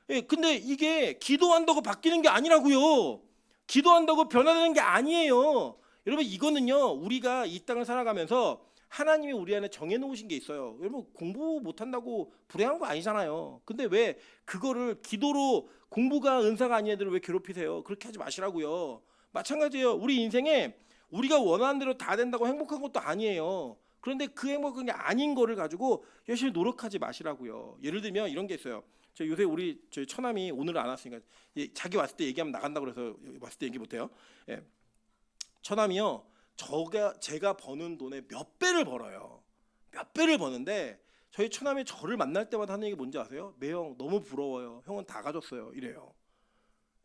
예, 근데 이게 기도한다고 바뀌는 게 아니라고요. 기도한다고 변화되는 게 아니에요. 여러분 이거는요. 우리가 이 땅을 살아가면서 하나님이 우리 안에 정해놓으신 게 있어요. 여러분 공부 못한다고 불행한 거 아니잖아요. 근데 왜 그거를 기도로 공부가 은사가 아닌 애들을 왜 괴롭히세요? 그렇게 하지 마시라고요. 마찬가지예요. 우리 인생에 우리가 원하는 대로 다 된다고 행복한 것도 아니에요. 그런데 그 행복한 게 아닌 거를 가지고 열심히 노력하지 마시라고요. 예를 들면 이런 게 있어요. 저 요새 저희 처남이 오늘 안 왔으니까 자기 왔을 때 얘기하면 나간다고 그래서 왔을 때 얘기 못해요. 예. 처남이요. 제가 버는 돈의 몇 배를 벌어요. 몇 배를 버는데 저희 처남이 저를 만날 때마다 하는 얘기 뭔지 아세요? 매형 너무 부러워요. 형은 다 가졌어요. 이래요.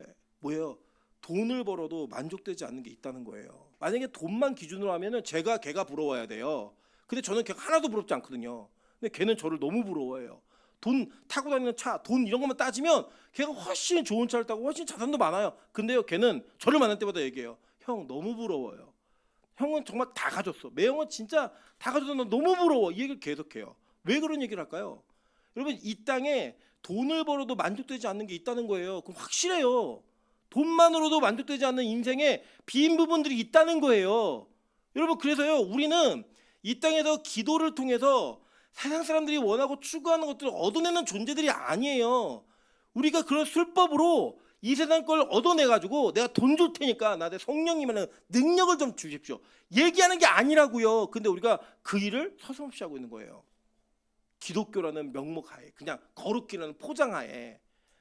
예. 뭐예요? 돈을 벌어도 만족되지 않는 게 있다는 거예요. 만약에 돈만 기준으로 하면은 걔가 부러워야 돼요. 근데 저는 걔가 하나도 부럽지 않거든요. 근데 걔는 저를 너무 부러워해요. 돈 타고 다니는 차, 돈 이런 것만 따지면 걔가 훨씬 좋은 차를 타고 훨씬 자산도 많아요. 근데요, 걔는 저를 만날 때마다 얘기해요. 형 너무 부러워요. 형은 정말 다 가졌어. 매형은 진짜 다 가졌어. 나 너무 부러워. 이 얘기를 계속해요. 왜 그런 얘기를 할까요? 여러분 이 땅에 돈을 벌어도 만족되지 않는 게 있다는 거예요. 그럼 확실해요. 돈만으로도 만족되지 않는 인생에 빈 부분들이 있다는 거예요. 여러분 그래서요 우리는 이 땅에서 기도를 통해서 세상 사람들이 원하고 추구하는 것들을 얻어내는 존재들이 아니에요. 우리가 그런 술법으로 이 세상 걸 얻어내가지고 내가 돈 줄 테니까 나한테 성령님의 능력을 좀 주십시오. 얘기하는 게 아니라고요. 근데 우리가 그 일을 서슴없이 하고 있는 거예요. 기독교라는 명목하에 그냥 거룩기라는 포장하에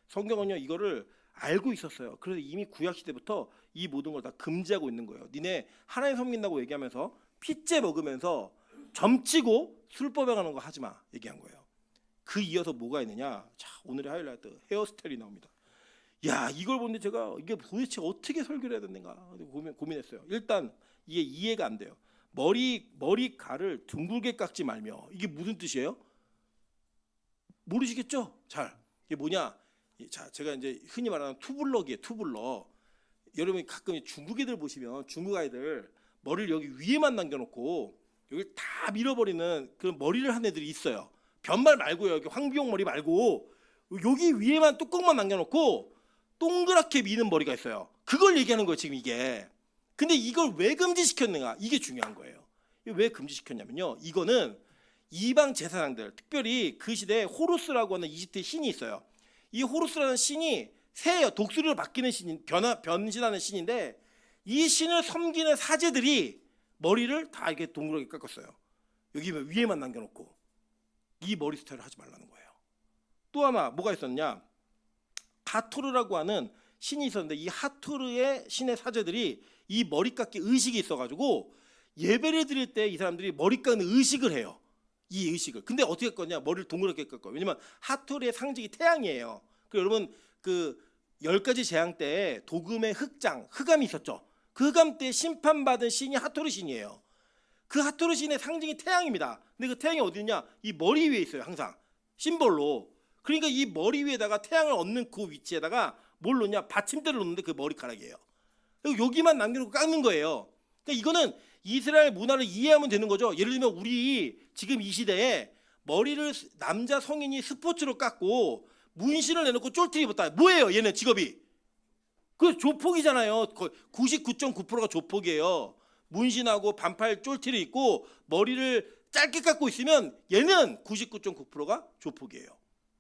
성경은요 이거를 알고 있었어요. 그래서 이미 구약시대부터 이 모든 걸 다 금지하고 있는 거예요. 니네 하나님 섬긴다고 얘기하면서 핏째 먹으면서 점치고 술 뽑아가는 거 하지 마 얘기한 거예요. 그 이어서 뭐가 있느냐. 자, 오늘의 하이라이트 헤어스타일이 나옵니다. 야, 이걸 보는데 제가 이게 도대체 어떻게 설교를 해야 되는가 고민했어요. 일단 이게 이해가 안 돼요. 머리카락을 둥글게 깎지 말며. 이게 무슨 뜻이에요? 모르시겠죠? 잘. 이게 뭐냐? 자, 제가 이제 흔히 말하는 투블럭이에요. 투블럭. 여러분이 가끔 중국 애들 보시면 중국 아이들 머리를 여기 위에만 남겨놓고 여기 다 밀어버리는 그런 머리를 한 애들이 있어요. 변말 말고요. 여기 황비용 머리 말고 여기 위에만 뚜껑만 남겨놓고 동그랗게 미는 머리가 있어요. 그걸 얘기하는 거예요. 지금 이게. 근데 이걸 왜 금지시켰는가? 이게 중요한 거예요. 왜 금지시켰냐면요. 이거는 이방 제사장들, 특별히 그 시대에 호루스라고 하는 이집트의 신이 있어요. 이 호루스라는 신이 새예요. 독수리로 바뀌는 신인, 변신하는 신인데 이 신을 섬기는 사제들이 머리를 다 이렇게 동그랗게 깎았어요. 여기 위에만 남겨놓고 이 머리 스타일을 하지 말라는 거예요. 또 하나 뭐가 있었냐? 하토르라고 하는 신이 있었는데 이 하토르의 신의 사제들이 이 머리 깎기 의식이 있어가지고 예배를 드릴 때 이 사람들이 머리 깎는 의식을 해요. 이 의식을. 근데 어떻게 깎냐? 머리를 동그랗게 깎아요. 왜냐면 하토르의 상징이 태양이에요. 그 여러분 그 10가지 재앙 때 도금의 흑암이 있었죠. 그 흑암 때 심판받은 신이 하토르 신이에요. 그 하토르 신의 상징이 태양입니다. 근데 그 태양이 어디 있냐? 이 머리 위에 있어요. 항상 심벌로. 그러니까 이 머리 위에다가 태양을 얻는 그 위치에다가 뭘 놓냐? 받침대를 놓는데 그 머리카락이에요. 그리고 여기만 남겨놓고 깎는 거예요. 그러니까 이거는 이스라엘 문화를 이해하면 되는 거죠. 예를 들면 우리 지금 이 시대에 머리를 남자 성인이 스포츠로 깎고 문신을 내놓고 쫄티를 입었다. 뭐예요? 얘는 직업이. 그 조폭이잖아요. 99.9%가 조폭이에요. 문신하고 반팔 쫄티를 입고 머리를 짧게 깎고 있으면 얘는 99.9%가 조폭이에요.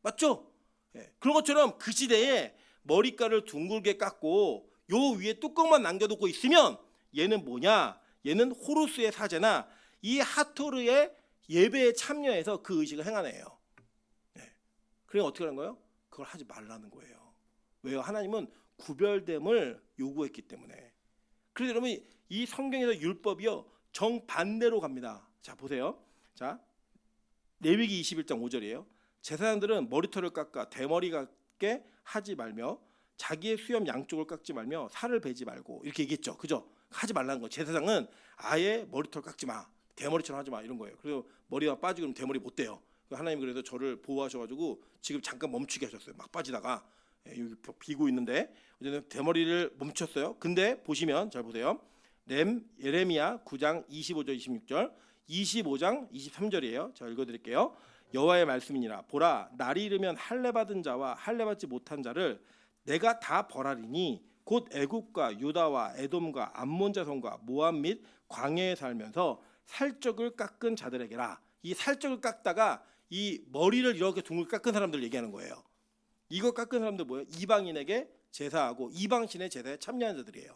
맞죠? 예. 그런 것처럼 그 시대에 머리카락을 둥글게 깎고 요 위에 뚜껑만 남겨두고 있으면 얘는 뭐냐? 얘는 호루스의 사제나 이 하토르의 예배에 참여해서 그 의식을 행하네요. 네. 그러니까 어떻게 하는 거예요? 그걸 하지 말라는 거예요. 왜요? 하나님은 구별됨을 요구했기 때문에. 그래서 여러분 이 성경에서 율법이요 정반대로 갑니다. 자 보세요. 자 레위기 21장 5절이에요. 제사장들은 머리털을 깎아 대머리 같게 하지 말며 자기의 수염 양쪽을 깎지 말며 살을 베지 말고 이렇게 얘기했죠. 그죠? 하지 말라는 거. 제사장은 아예 머리털 깎지 마. 대머리처럼 하지 마. 이런 거예요. 그래서 머리가 빠지고 그러면 대머리 못 돼요. 하나님 그래서 저를 보호하셔가지고 지금 잠깐 멈추게 하셨어요. 막 빠지다가 여기 비고 있는데 어쨌든 대머리를 멈췄어요. 근데 보시면 잘 보세요. 예레미야 9장 25절 26절 25장 23절이에요. 제가 읽어드릴게요. 여호와의 말씀이니라. 보라 날이 이르면 할례 받은 자와 할례 받지 못한 자를 내가 다 벌하리니 곧 애굽과 유다와 에돔과 암몬 자손과 모압 및 광야에 살면서 살적을 깎은 자들에게라. 이 살적을 깎다가 이 머리를 이렇게 둥글 깎은 사람들 얘기하는 거예요. 이거 깎은 사람들 뭐예요? 이방인에게 제사하고 이방신의 제사에 참여한 자들이에요.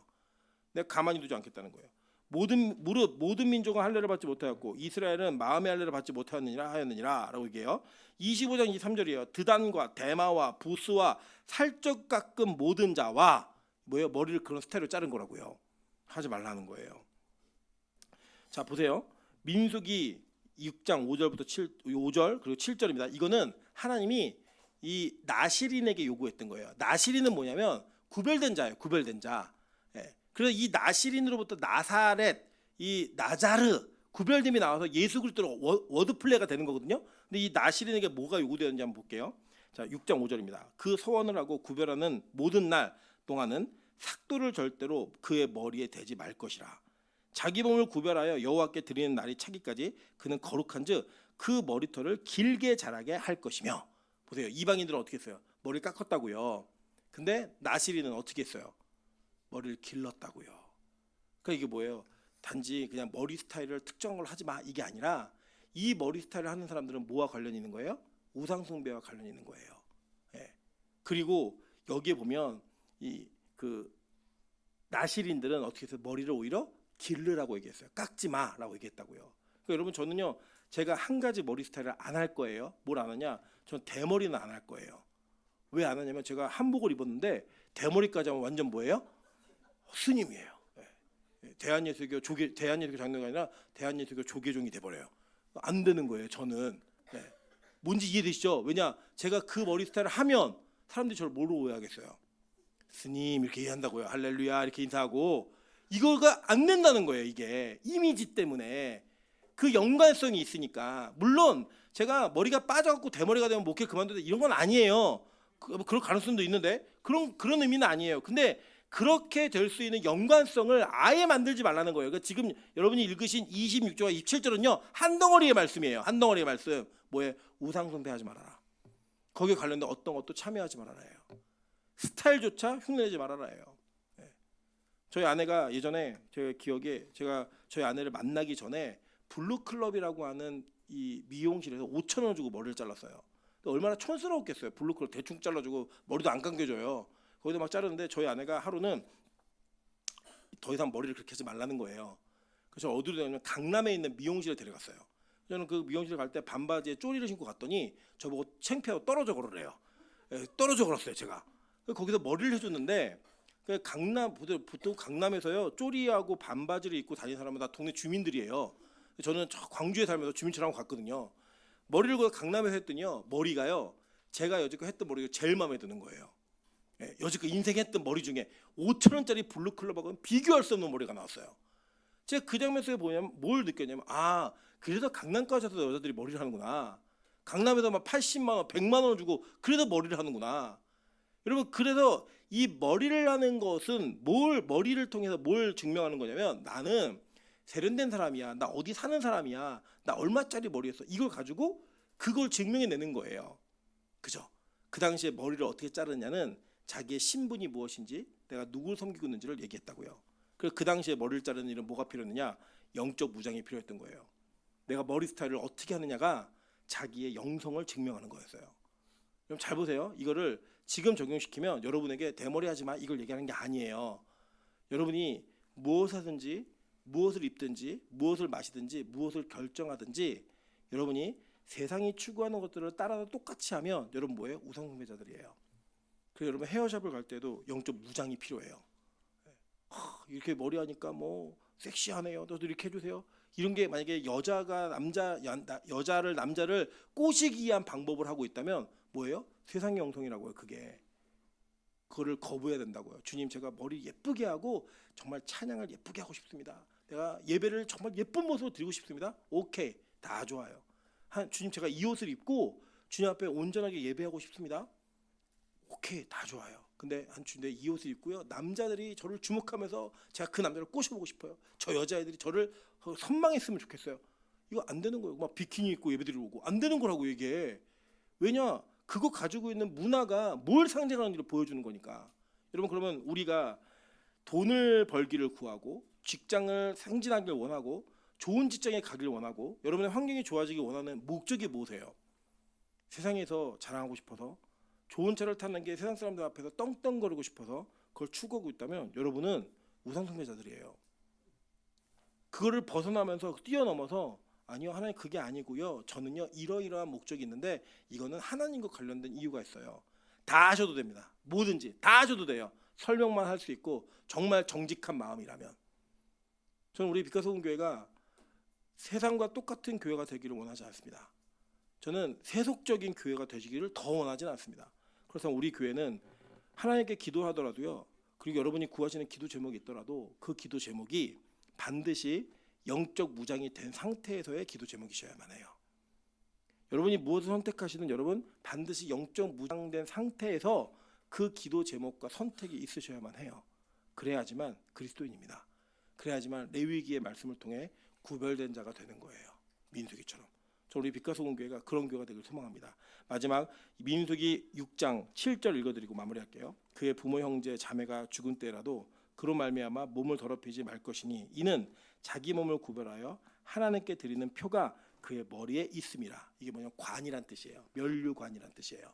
내가 가만히 두지 않겠다는 거예요. 모든 민족은 할례를 받지 못하였고 이스라엘은 마음의 할례를 받지 못하였느니라라고 얘기해요. 25장 23절이에요. 드단과 대마와 부스와 살적 깎은 모든 자와 뭐예요? 머리를 그런 스타일로 자른 거라고요. 하지 말라는 거예요. 자 보세요. 민수기 6장 5절부터 5절 그리고 7절입니다. 이거는 하나님이 이 나시린에게 요구했던 거예요. 나시린은 뭐냐면 구별된 자예요. 구별된 자. 예. 그래서 이 나시린으로부터 나사렛, 이 나자르 구별됨이 나와서 예수 그리스도로 워드플레이가 되는 거거든요. 근데 이 나시린에게 뭐가 요구되는지 한번 볼게요. 자 6장 5절입니다. 그 서원을 하고 구별하는 모든 날 동안은 삭도를 절대로 그의 머리에 대지 말 것이라. 자기 몸을 구별하여 여호와께 드리는 날이 차기까지 그는 거룩한즉 그 머리털을 길게 자라게 할 것이며. 보세요. 이방인들은 어떻게 했어요? 머리를 깎았다고요. 근데 나시린은 어떻게 했어요? 머리를 길렀다고요. 그러니까 이게 뭐예요? 단지 그냥 머리 스타일을 특정한 걸 하지 마 이게 아니라 이 머리 스타일을 하는 사람들은 뭐와 관련이 있는 거예요? 우상 숭배와 관련이 있는 거예요. 예. 그리고 여기에 보면 이 그 나시린들은 어떻게 해서 머리를 오히려 기르라고 얘기했어요. 깎지 마라고 얘기했다고요. 그러니까 여러분 저는요 제가 한 가지 머리 스타일을 안 할 거예요. 뭘 안 하냐? 전 대머리는 안 할 거예요. 왜 안 하냐면 제가 한복을 입었는데 대머리까지 하면 완전 뭐예요? 스님이에요. 대한예수교 장로가 아니라 대한예수교 조계종이 돼버려요. 안 되는 거예요. 저는. 뭔지 이해되시죠? 왜냐 제가 그 머리 스타일을 하면 사람들이 저를 뭐로 오해하겠어요? 스님 이렇게 얘기한다고요. 할렐루야 이렇게 인사하고 이거가 안 된다는 거예요. 이게 이미지 때문에 그 연관성이 있으니까. 물론 제가 머리가 빠져갖고 대머리가 되면 목회 그만두다 이런 건 아니에요. 그럴 가능성도 있는데 그런 의미는 아니에요. 근데 그렇게 될 수 있는 연관성을 아예 만들지 말라는 거예요. 그러니까 지금 여러분이 읽으신 26절과 27절은요 한 덩어리의 말씀이에요. 한 덩어리의 말씀. 뭐예요? 우상 숭배하지 말아라. 거기에 관련된 어떤 것도 참여하지 말아라예요. 스타일조차 흉내내지 말아라예요. 저희 아내가 예전에 제 기억에 제가 저희 아내를 만나기 전에 블루클럽이라고 하는 이 미용실에서 5,000원 주고 머리를 잘랐어요. 얼마나 촌스러웠겠어요. 블루클럽 대충 잘라주고 머리도 안 감겨줘요. 거기서 막 자르는데 저희 아내가 하루는 더 이상 머리를 그렇게 하지 말라는 거예요. 그래서 어디로 가냐면 강남에 있는 미용실에 데려갔어요. 저는 그 미용실 갈 때 반바지에 쪼리를 신고 갔더니 저보고 창피하고 떨어져 걸으래요. 떨어져 걸었어요 제가. 거기서 머리를 해줬는데 보통 강남에서요 쪼리하고 반바지를 입고 다니는 사람은 다 동네 주민들이에요. 저는 저 광주에 살면서 주민처럼 갔거든요. 머리를 강남에서 했더니요 머리가요 제가 여지껏 했던 머리가 제일 마음에 드는 거예요. 여지껏 인생 했던 머리 중에 5,000원짜리 블루클럽하고는 비교할 수 없는 머리가 나왔어요. 제가 그 장면에서 보면 뭘 느꼈냐면 아 그래서 강남까지 와서 여자들이 머리를 하는구나. 강남에서 막 80만 원, 100만 원을 주고 그래서 머리를 하는구나. 여러분 그래서 이 머리를 하는 것은 머리를 통해서 뭘 증명하는 거냐면 나는 세련된 사람이야. 나 어디 사는 사람이야. 나 얼마짜리 머리였어. 이걸 가지고 그걸 증명해내는 거예요. 그죠? 그 당시에 머리를 어떻게 자르냐는 자기의 신분이 무엇인지 내가 누구를 섬기고 있는지를 얘기했다고요. 그래서 그 당시에 머리를 자르는 일은 뭐가 필요했느냐? 영적 무장이 필요했던 거예요. 내가 머리 스타일을 어떻게 하느냐가 자기의 영성을 증명하는 거였어요. 여러분 잘 보세요. 이거를 지금 적용시키면 여러분에게 대머리 하지 마 이걸 얘기하는 게 아니에요. 여러분이 무엇을 하든지 무엇을 입든지 무엇을 마시든지 무엇을 결정하든지 여러분이 세상이 추구하는 것들을 따라서 똑같이 하면 여러분 뭐예요? 우상숭배자들이에요. 그래서 여러분 헤어샵을 갈 때도 영적 무장이 필요해요. 이렇게 머리 하니까 뭐 섹시하네요. 너도 이렇게 해주세요. 이런 게 만약에 여자를 남자를 꼬시기 위한 방법을 하고 있다면 뭐예요? 세상의 영성이라고요. 그거를 거부해야 된다고요. 주님, 제가 머리 예쁘게 하고 정말 찬양을 예쁘게 하고 싶습니다. 내가 예배를 정말 예쁜 모습으로 드리고 싶습니다. 오케이, 다 좋아요. 주님, 제가 이 옷을 입고 주님 앞에 온전하게 예배하고 싶습니다. 오케이, 다 좋아요. 근데 주님, 이 옷을 입고요, 남자들이 저를 주목하면서 제가 그 남자를 꼬셔보고 싶어요. 저 여자애들이 저를 선망했으면 좋겠어요. 이거 안 되는 거예요. 막 비키니 입고 예배드리러 오고 안 되는 거라고 이게. 왜냐? 그거 가지고 있는 문화가 뭘 상징하는지를 보여주는 거니까. 여러분, 그러면 우리가 돈을 벌기를 구하고 직장을 승진하길 원하고 좋은 직장에 가길 원하고 여러분의 환경이 좋아지길 원하는 목적이 뭐세요? 세상에서 자랑하고 싶어서 좋은 차를 타는 게 세상 사람들 앞에서 떵떵거리고 싶어서 그걸 추구하고 있다면 여러분은 우상숭배자들이에요. 그거를 벗어나면서 뛰어넘어서 아니요, 하나님 그게 아니고요, 저는요 이러이러한 목적이 있는데 이거는 하나님과 관련된 이유가 있어요. 다 하셔도 됩니다. 뭐든지 다 하셔도 돼요. 설명만 할 수 있고 정말 정직한 마음이라면. 저는 우리 빛과 소금 교회가 세상과 똑같은 교회가 되기를 원하지 않습니다. 저는 세속적인 교회가 되시기를 더 원하지는 않습니다. 그래서 우리 교회는 하나님께 기도하더라도요, 그리고 여러분이 구하시는 기도 제목이 있더라도 그 기도 제목이 반드시 영적 무장이 된 상태에서의 기도 제목이셔야만 해요. 여러분이 무엇을 선택하시든 여러분 반드시 영적 무장된 상태에서 그 기도 제목과 선택이 있으셔야만 해요. 그래야지만 그리스도인입니다. 그래야지만 레위기의 말씀을 통해 구별된 자가 되는 거예요. 민수기처럼. 저 우리 빛과 소금 교회가 그런 교회가 되길 소망합니다. 마지막 민수기 6장 7절 읽어드리고 마무리할게요. 그의 부모 형제 자매가 죽은 때라도 그로 말미암아 몸을 더럽히지 말 것이니 이는 자기 몸을 구별하여 하나님께 드리는 표가 그의 머리에 있음이라. 이게 뭐냐? 관이란 뜻이에요. 면류관이란 뜻이에요.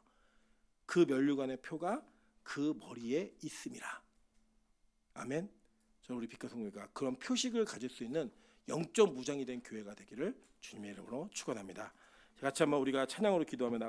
그 면류관의 표가 그 머리에 있음이라. 아멘. 저 우리 빛과 소금교회가 그런 표식을 가질 수 있는 영적 무장이 된 교회가 되기를 주님의 이름으로 축원합니다. 같이 한번 우리가 찬양으로 기도하며